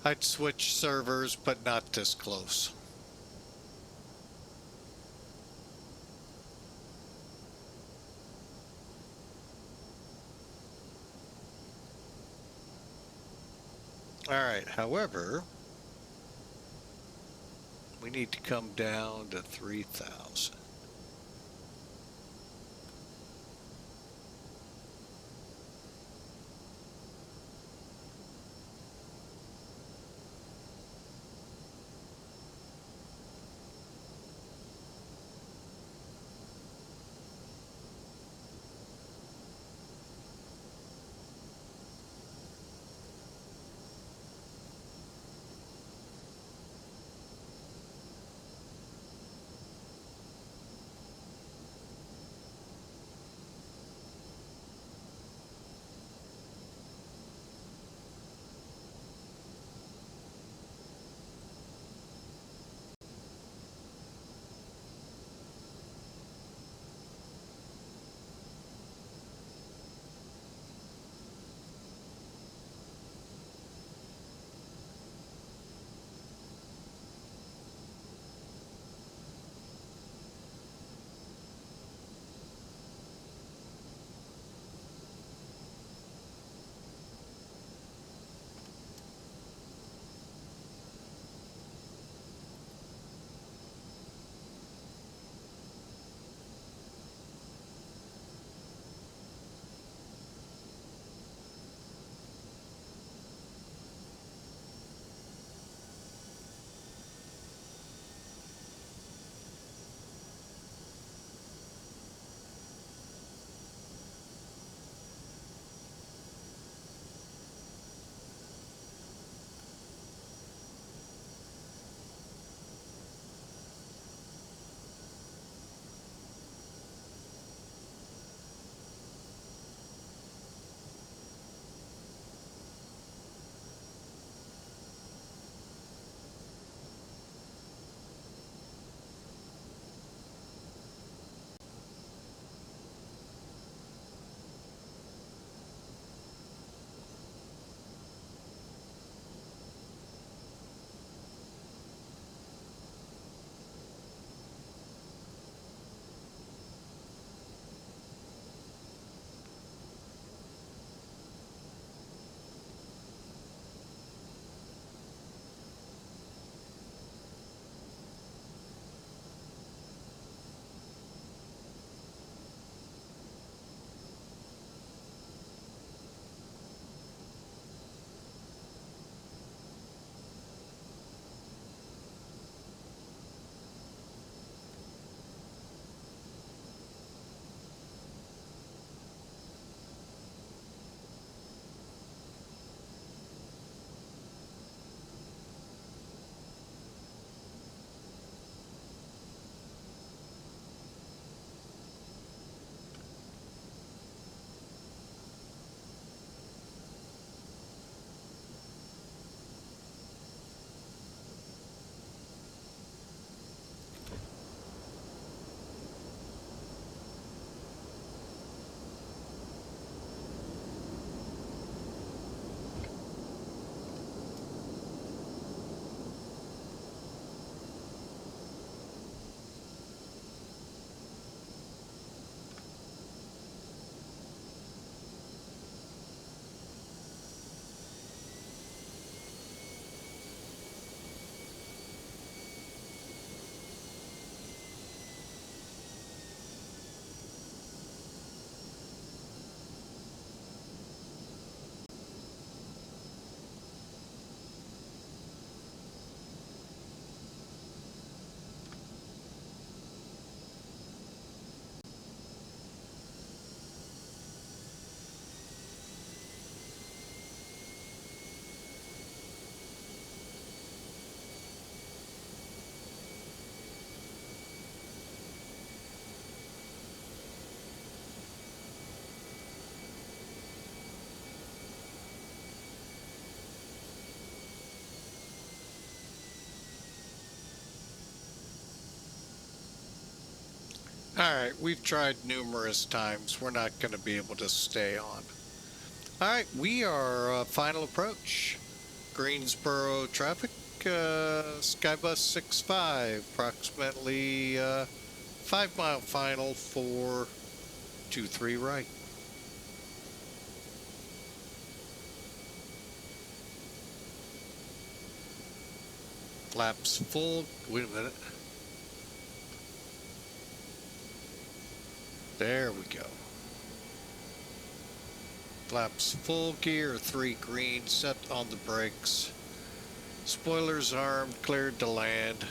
I'd switch servers, but not this close. All right, however, we need to come down to 3,000. All right, we've tried numerous times. We're not going to be able to stay on. All right, we are final approach. Greensboro traffic, Skybus 65, approximately 5 mile final for 23 right. Flaps full. Wait a minute. There we go. Flaps full, gear 3 green, set on the brakes. Spoilers armed, cleared to land.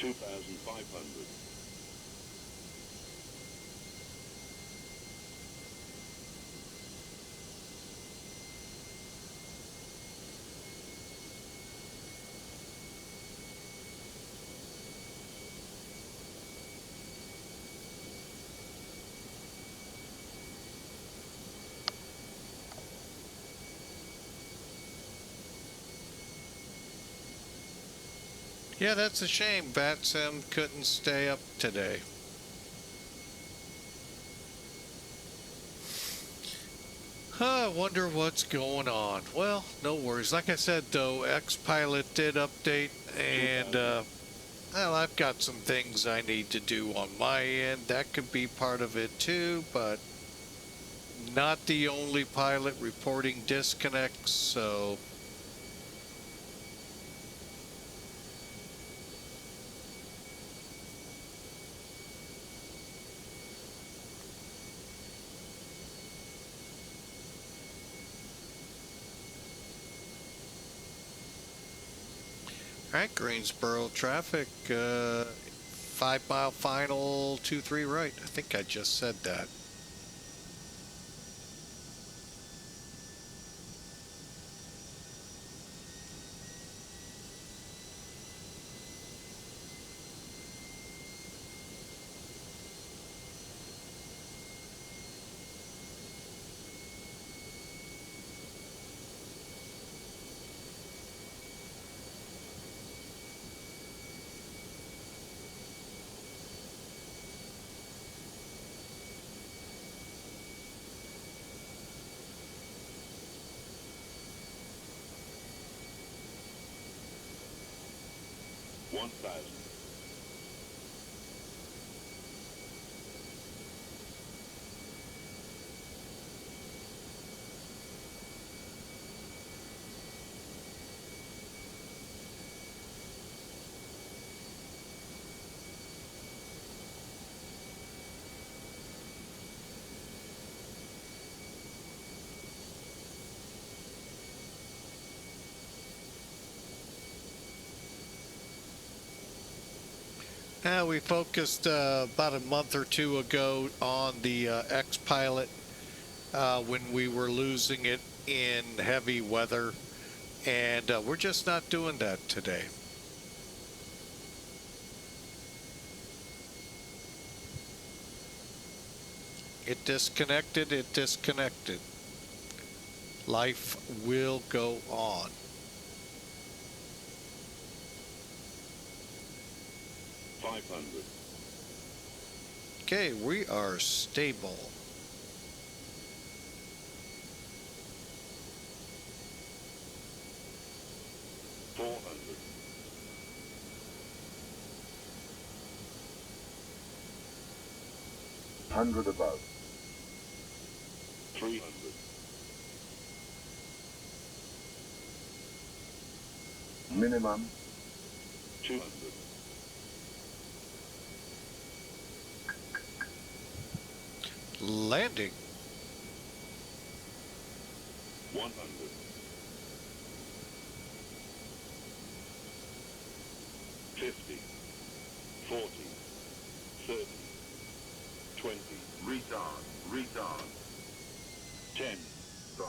$2,500.
Yeah, that's a shame. VATSIM couldn't stay up today. I wonder what's going on. Well, no worries. Like I said, though, X-Pilot did update, and, well, I've got some things I need to do on my end. That could be part of it, too, but not the only pilot reporting disconnects, so... All right, Greensboro traffic, 5 mile final, 23 right. I think I just said that.
$1,000.
We focused about a month or two ago on the X-Pilot when we were losing it in heavy weather, and we're just not doing that today. It disconnected, it disconnected. Life will go on.
$500.
Okay, we are stable.
$400. $100 above. $300. Minimum. $200.
Landing.
100. 50, 40, 30, 20, retard, retard, 10, 5.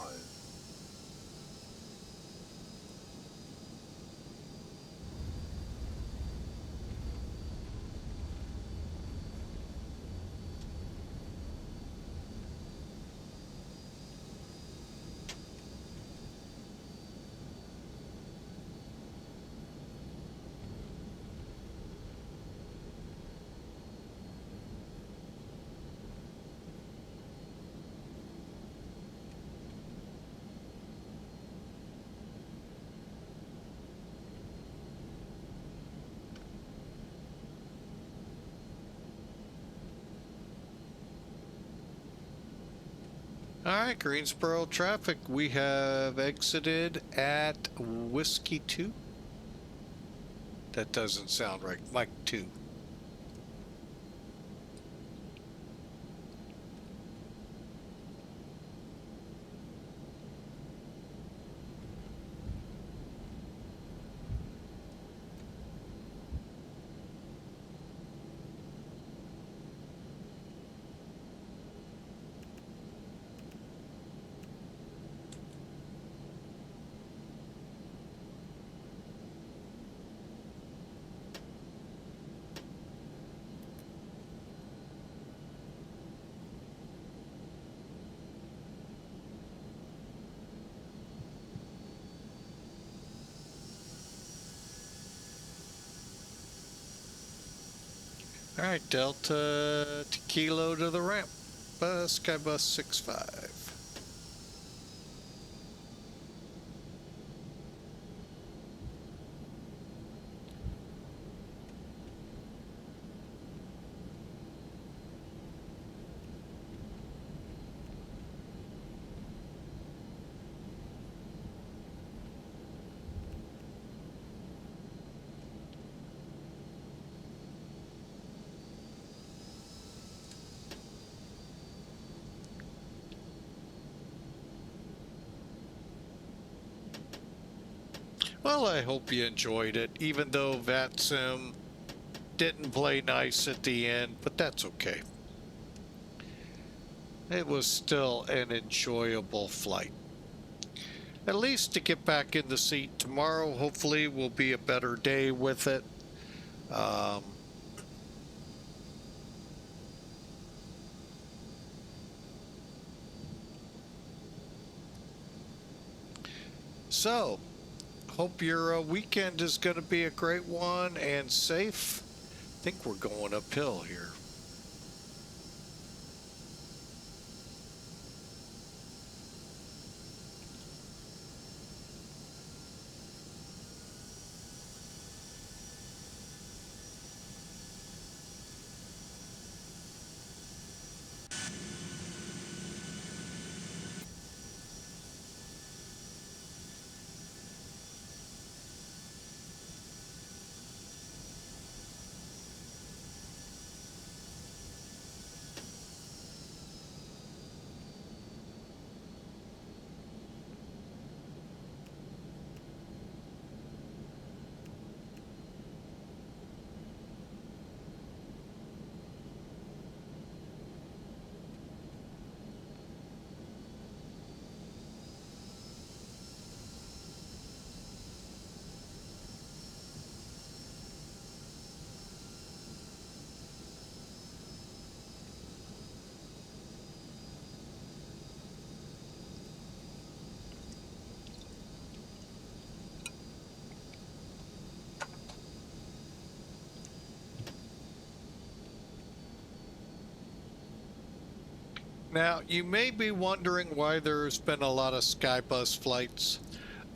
All right, Greensboro traffic. We have exited at Whiskey 2. That doesn't sound right. Mike 2. All right, Delta to Kilo to the ramp. Skybus 65. Well, I hope you enjoyed it, even though VATSIM didn't play nice at the end, but that's okay. It was still an enjoyable flight. At least to get back in the seat tomorrow, hopefully will be a better day with it. So, hope your weekend is going to be a great one and safe. I think we're going uphill here. Now, you may be wondering why there's been a lot of Skybus flights.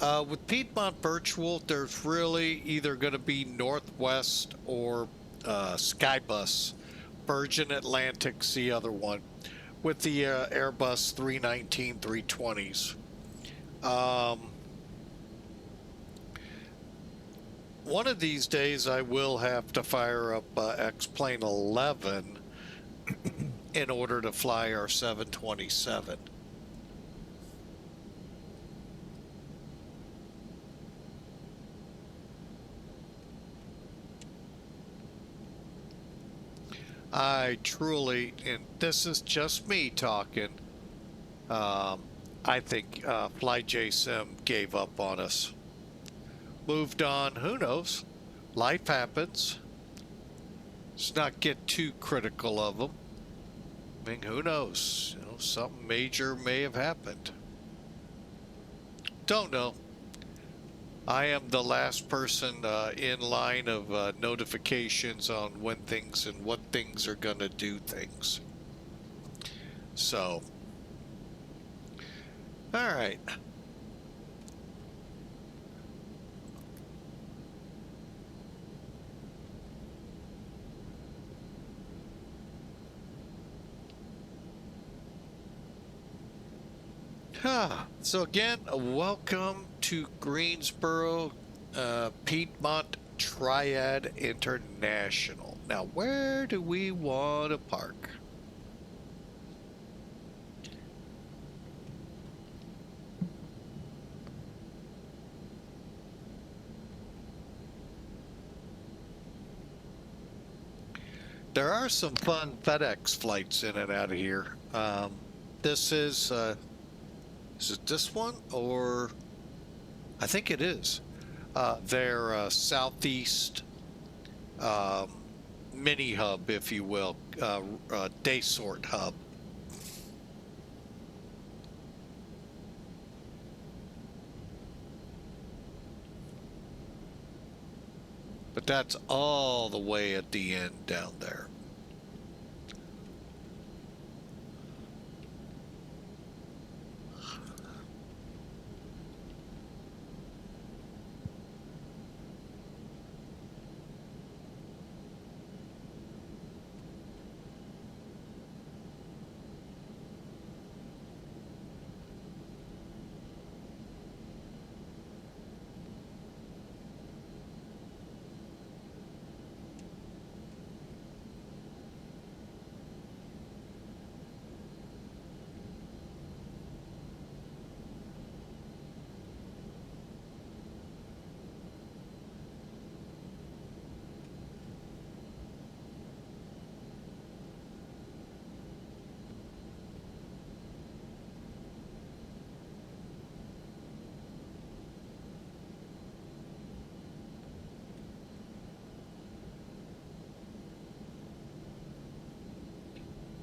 With Piedmont Virtual, there's really either going to be Northwest or Skybus. Virgin Atlantic's the other one, with the Airbus 319-320s. One of these days, I will have to fire up X-Plane 11 in order to fly our 727. I truly, and this is just me talking, I think FlyJSim gave up on us. Moved on, who knows? Life happens. Let's not get too critical of them. I mean, who knows? You know, something major may have happened. Don't know. I am the last person in line of notifications on when things and what things are going to do things. So, all right. So again, welcome to Greensboro, Piedmont Triad International. Now, where do we want to park? There are some fun FedEx flights in and out of here. This is it this one? Or I think it is. Their southeast mini hub, if you will, day sort hub. But that's all the way at the end down there.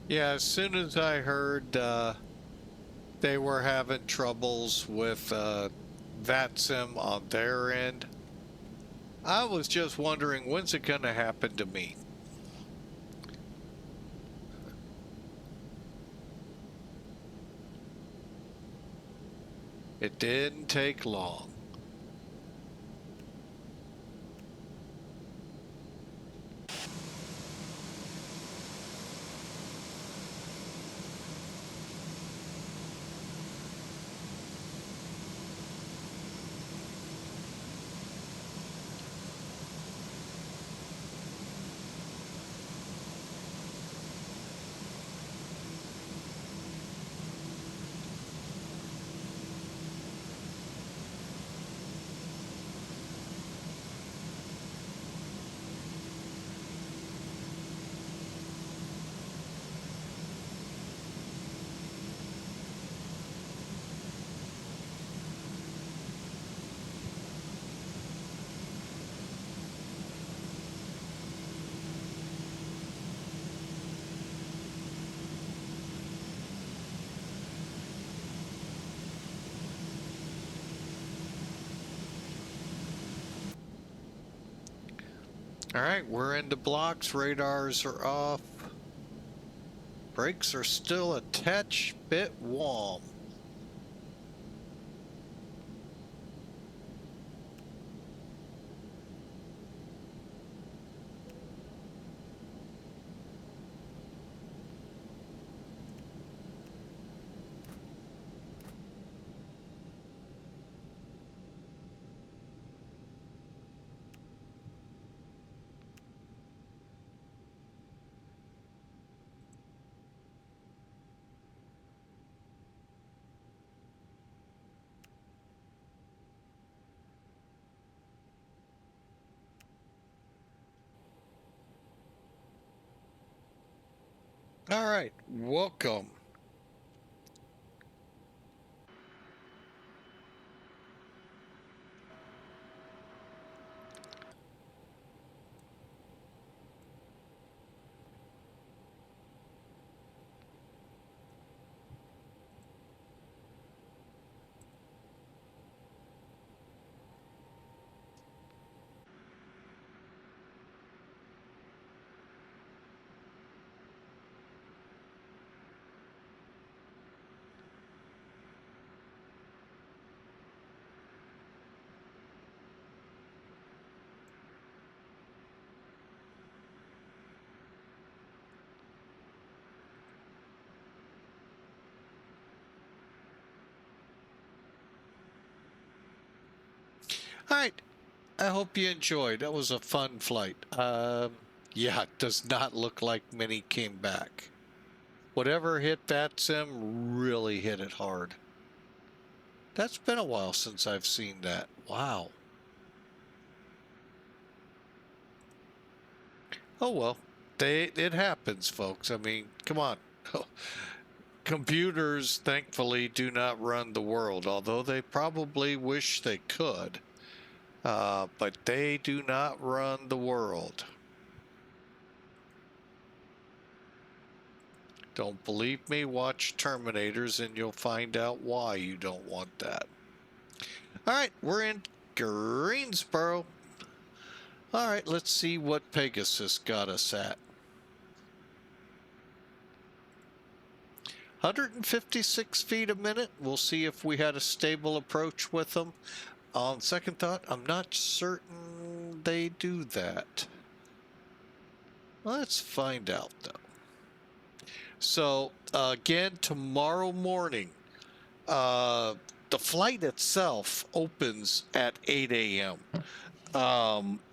Yeah, as soon as I heard they were having troubles with VATSIM on their end, I was just wondering, when's it going to happen to me? It didn't take long. All right, we're into blocks. Radars are off. Brakes are still a touch bit warm. All right, welcome. All right, I hope you enjoyed. That was a fun flight. Yeah, it does not look like many came back. Whatever hit VATSIM really hit it hard. That's been a while since I've seen that. Wow. Oh well, it happens, folks. I mean, come on. Computers, thankfully, do not run the world, although they probably wish they could. But they do not run the world. Don't believe me? Watch Terminators and you'll find out why you don't want that. All right, we're in Greensboro. All right, let's see what Pegasus got us at. 156 feet a minute. We'll see if we had a stable approach with them. On second thought, I'm not certain they do that. Let's find out, though. So, again, tomorrow morning, the flight itself opens at 8 a.m.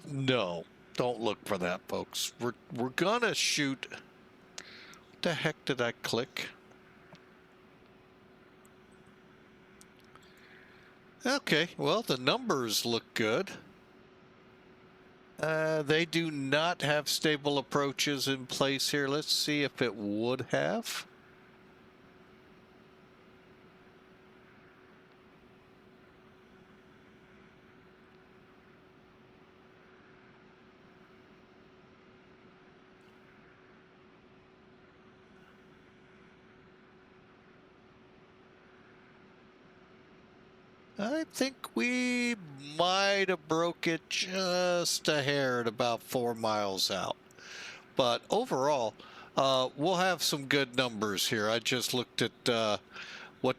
No, don't look for that, folks. We're gonna shoot. What the heck did I click? Okay, well, the numbers look good. They do not have stable approaches in place here. Let's see if it would have. I think we might have broke it just a hair at about 4 miles out. But overall, we'll have some good numbers here. I just looked at what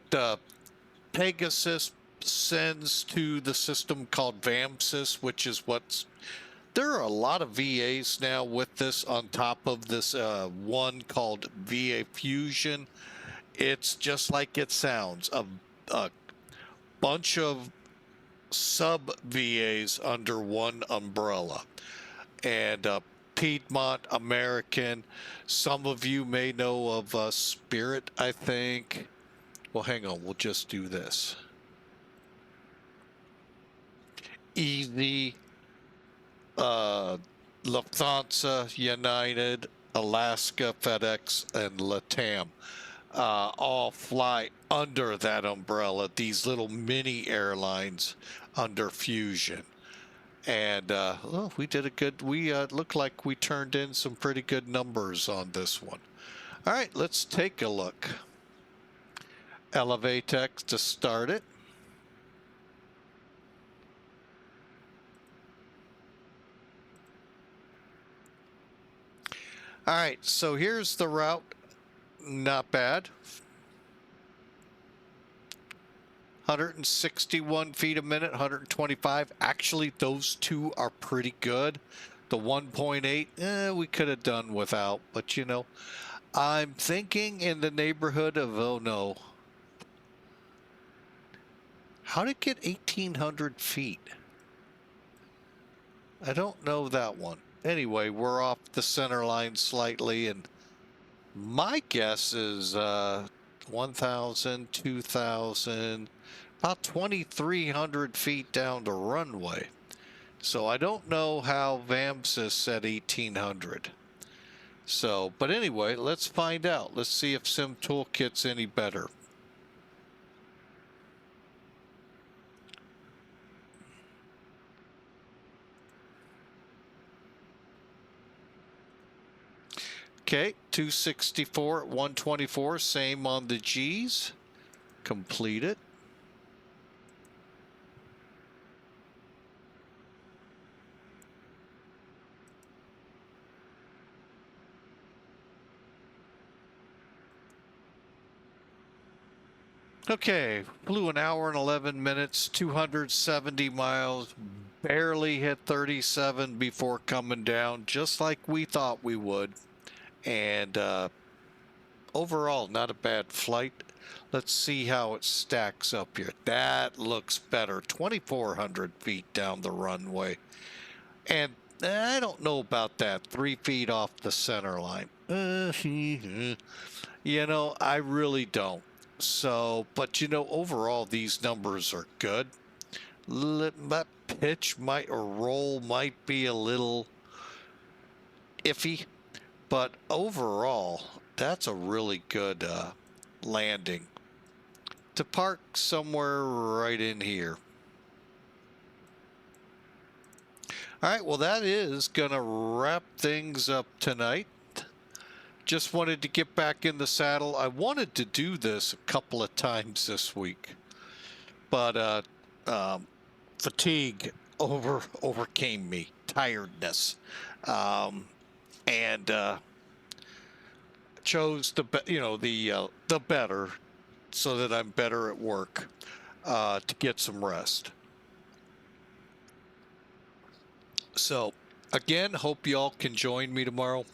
Pegasus sends to the system called VAMSys, which is what's... There are a lot of VAs now with this on top of this one called VA Fusion. It's just like it sounds, a bunch of sub VAs under one umbrella. And Piedmont, American. Some of you may know of Spirit, I think. Well, hang on. We'll just do this. Easy, Lufthansa, United, Alaska, FedEx, and LATAM. All fly under that umbrella, these little mini airlines under Fusion. And well, we did a good, we looked like we turned in some pretty good numbers on this one. All right, let's take a look. Elevatex to start it. All right, so here's the route. Not bad. 161 feet a minute, 125. Actually, those two are pretty good. The 1.8, we could have done without, but you know, I'm thinking in the neighborhood of, oh no. How did it get 1,800 feet? I don't know that one. Anyway, we're off the center line slightly, and my guess is 1,000, 2,000, about 2,300 feet down the runway. So I don't know how VAMSys said 1,800. So, but anyway, let's find out. Let's see if Sim Toolkit's any better. Okay, 264 at 124, same on the G's. Complete it. Okay, flew an hour and 11 minutes, 270 miles, barely hit 37 before coming down, just like we thought we would. And overall, not a bad flight. Let's see how it stacks up here. That looks better. 2,400 feet down the runway. And I don't know about that. 3 feet off the center line. You know, I really don't. So, but you know, overall, these numbers are good. That pitch might, or roll might be a little iffy, but overall, that's a really good landing. To park somewhere right in here. All right, well, that is going to wrap things up tonight. Just wanted to get back in the saddle. I wanted to do this a couple of times this week, but fatigue overcame me, tiredness, and chose the better, so that I'm better at work, to get some rest. So again, hope y'all can join me tomorrow.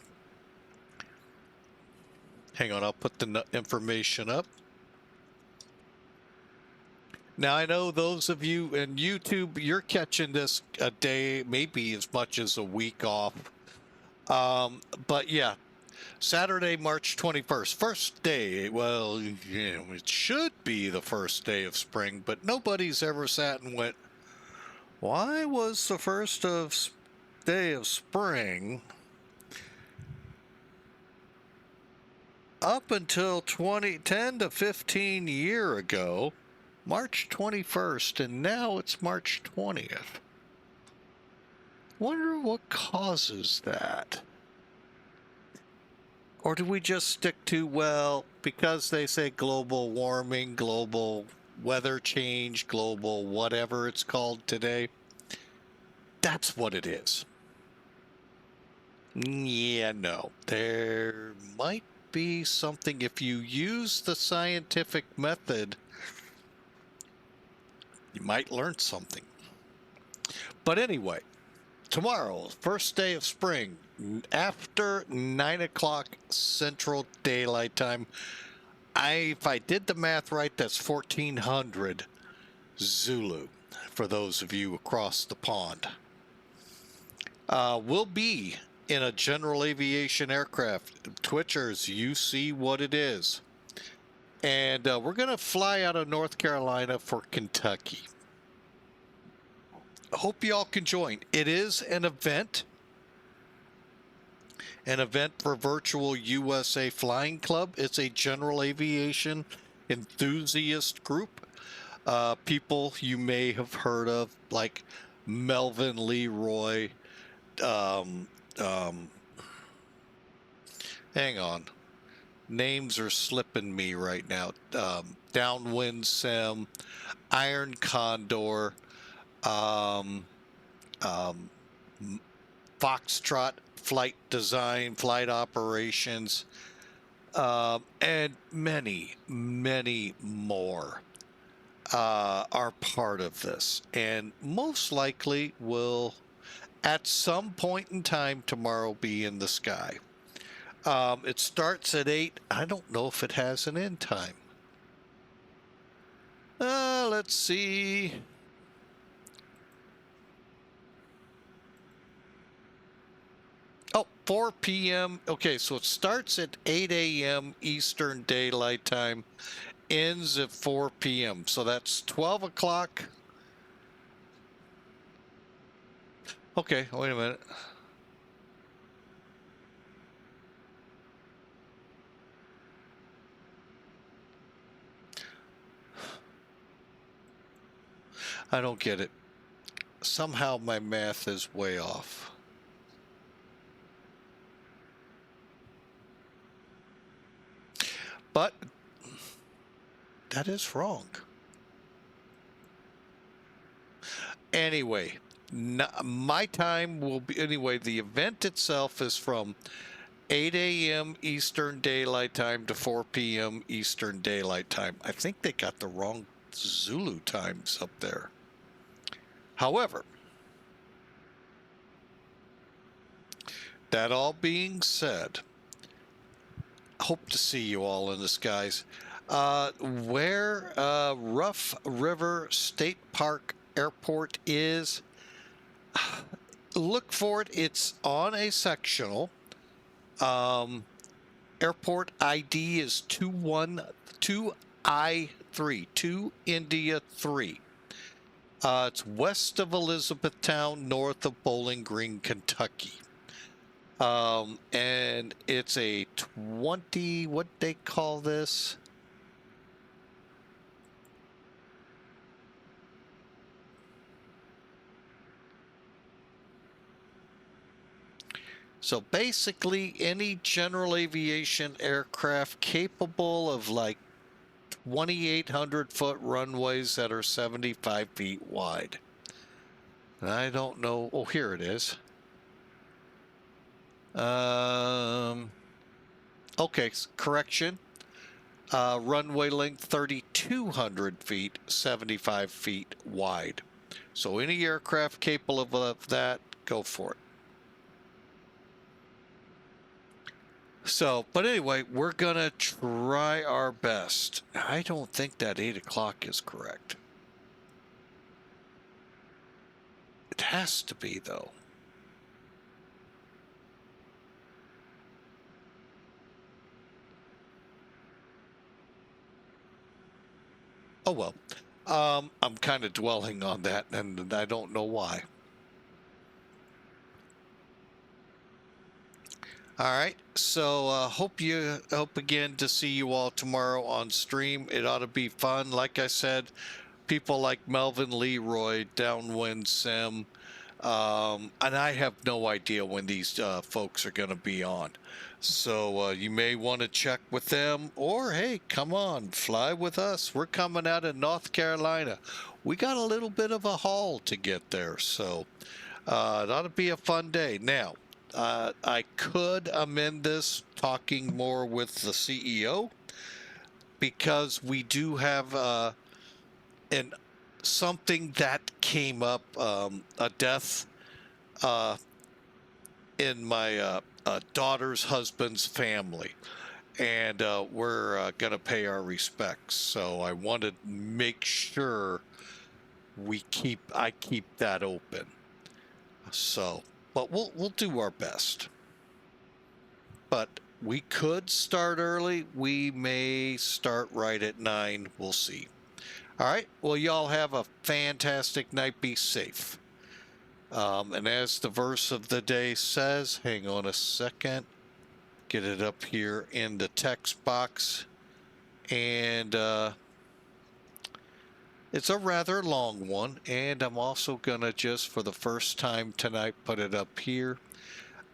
Hang on, I'll put the information up. Now, I know those of you in YouTube, you're catching this a day, maybe as much as a week off. But yeah, Saturday, March 21st, first day. Well, you know, it should be the first day of spring, but nobody's ever sat and went, why was the first day of spring up until 10 to 15 years ago, March 21st, and now it's March 20th. Wonder what causes that? Or do we just stick to, well, because they say global warming, global weather change, global whatever it's called today, that's what it is. Yeah, no. There might be something. If you use the scientific method, you might learn something. But anyway, tomorrow, first day of spring, after 9 o'clock Central Daylight Time. If I did the math right, that's 1400 Zulu for those of you across the pond. We'll be in a general aviation aircraft. Twitchers, you see what it is. And we're going to fly out of North Carolina for Kentucky. Hope y'all can join. It is an event for Virtual USA Flying Club. It's a general aviation enthusiast group. People you may have heard of, like Melvin Leroy. Hang on. Names are slipping me right now. Downwind Sim, Iron Condor, Foxtrot Flight Design, Flight Operations, and many, many more are part of this, and most likely will at some point in time tomorrow be in the sky. It starts at 8. I don't know if it has an end time. Let's see. Oh, 4 p.m. Okay, so it starts at 8 a.m. Eastern Daylight Time, ends at 4 p.m. So that's 12 o'clock. Okay, wait a minute. I don't get it. Somehow my math is way off. But that is wrong. Anyway, my time will be, anyway, the event itself is from 8 a.m. Eastern Daylight Time to 4 p.m. Eastern Daylight Time. I think they got the wrong Zulu times up there. However, that all being said, hope to see you all in the skies. Where Rough River State Park Airport is, look for it. It's on a sectional. Airport ID is 212I3, 2 India 3. It's west of Elizabethtown, north of Bowling Green, Kentucky. And it's a 20, what they call this? So basically any general aviation aircraft capable of like 2,800 foot runways that are 75 feet wide. And I don't know. Oh, here it is. Okay, correction. Runway length 3,200 feet, 75 feet wide. So any aircraft capable of that, go for it. So, but anyway, we're gonna try our best. I don't think that 8 o'clock is correct. It has to be, though. Oh well. I'm kind of dwelling on that, and I don't know why. All right, so hope again to see you all tomorrow on stream. It ought to be fun. Like I said, people like Melvin Leroy, Downwind Sim, and I have no idea when these folks are going to be on. So you may want to check with them, or hey, come on, fly with us. We're coming out of North Carolina. We got a little bit of a haul to get there, so it ought to be a fun day. Now, I could amend this talking more with the CEO, because we do have something that came up, a death in my daughter's husband's family, and we're going to pay our respects. So I want to make sure I keep that open. So, but we'll do our best. But we could start early. We may start right at 9. We'll see. All right. Well, y'all have a fantastic night. Be safe. And as the verse of the day says, hang on a second, get it up here in the text box. And it's a rather long one. And I'm also going to just, for the first time tonight, put it up here.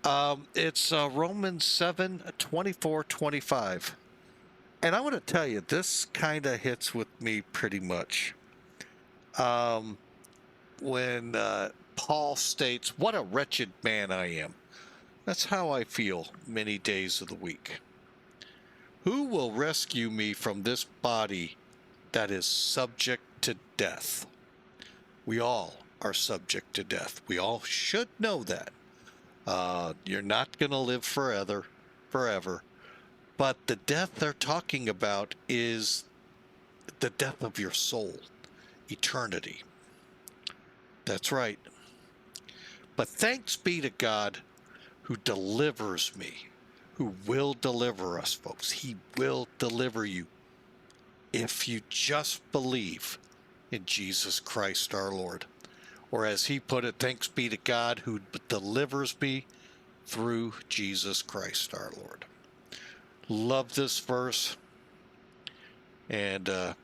It's Romans 7:24-25. And I want to tell you, this kind of hits with me pretty much. When Paul states, "What a wretched man I am." That's how I feel many days of the week. Who will rescue me from this body that is subject to death? We all are subject to death. We all should know that. You're not going to live forever. But the death they're talking about is the death of your soul, eternity. That's right. But thanks be to God who delivers me, who will deliver us, folks. He will deliver you if you just believe in Jesus Christ our Lord. Or as he put it, thanks be to God who delivers me through Jesus Christ our Lord. Love this verse. And I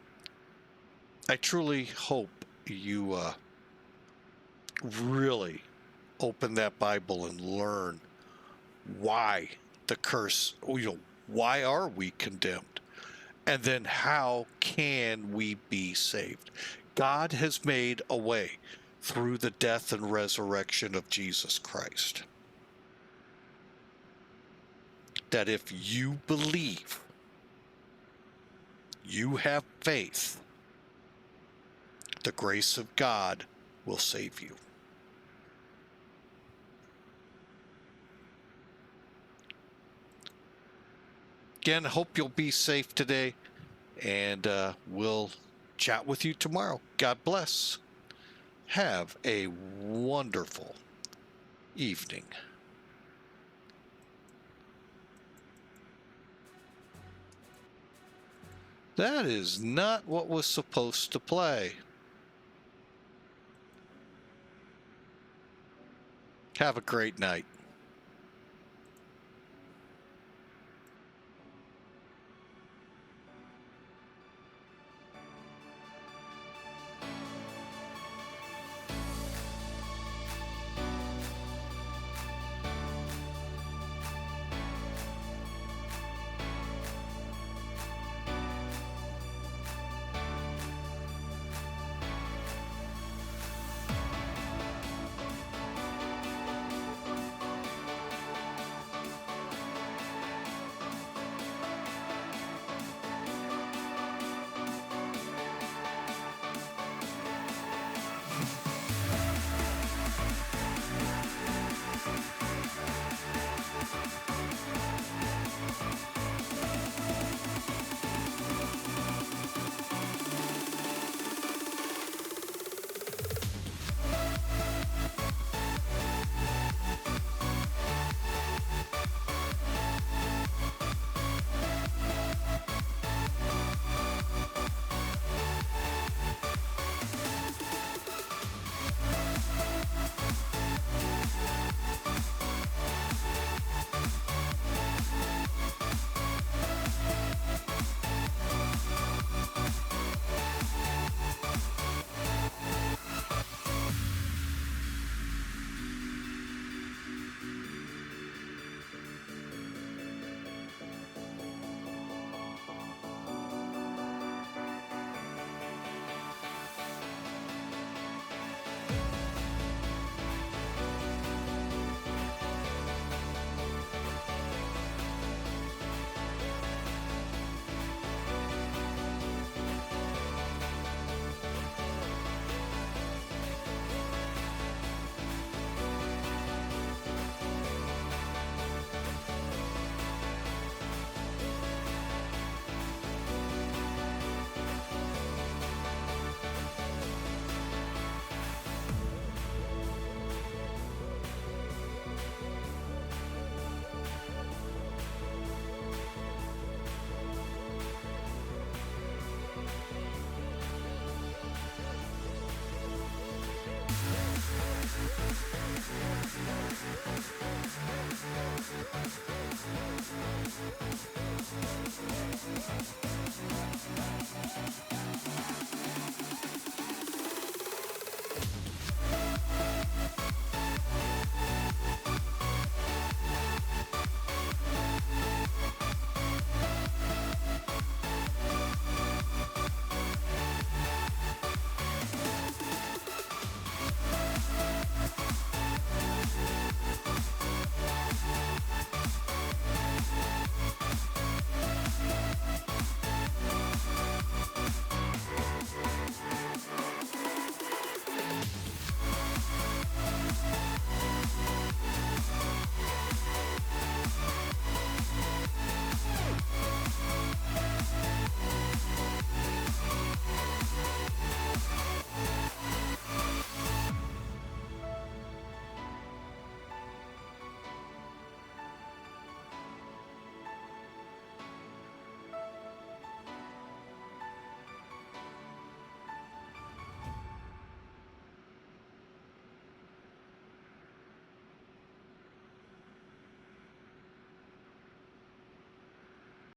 truly hope you really open that Bible and learn why the curse, why are we condemned? And then how can we be saved? God has made a way through the death and resurrection of Jesus Christ, that if you believe, you have faith, the grace of God will save you. Again, hope you'll be safe today, and we'll chat with you tomorrow. God bless. Have a wonderful evening. That is not what was supposed to play. Have a great night.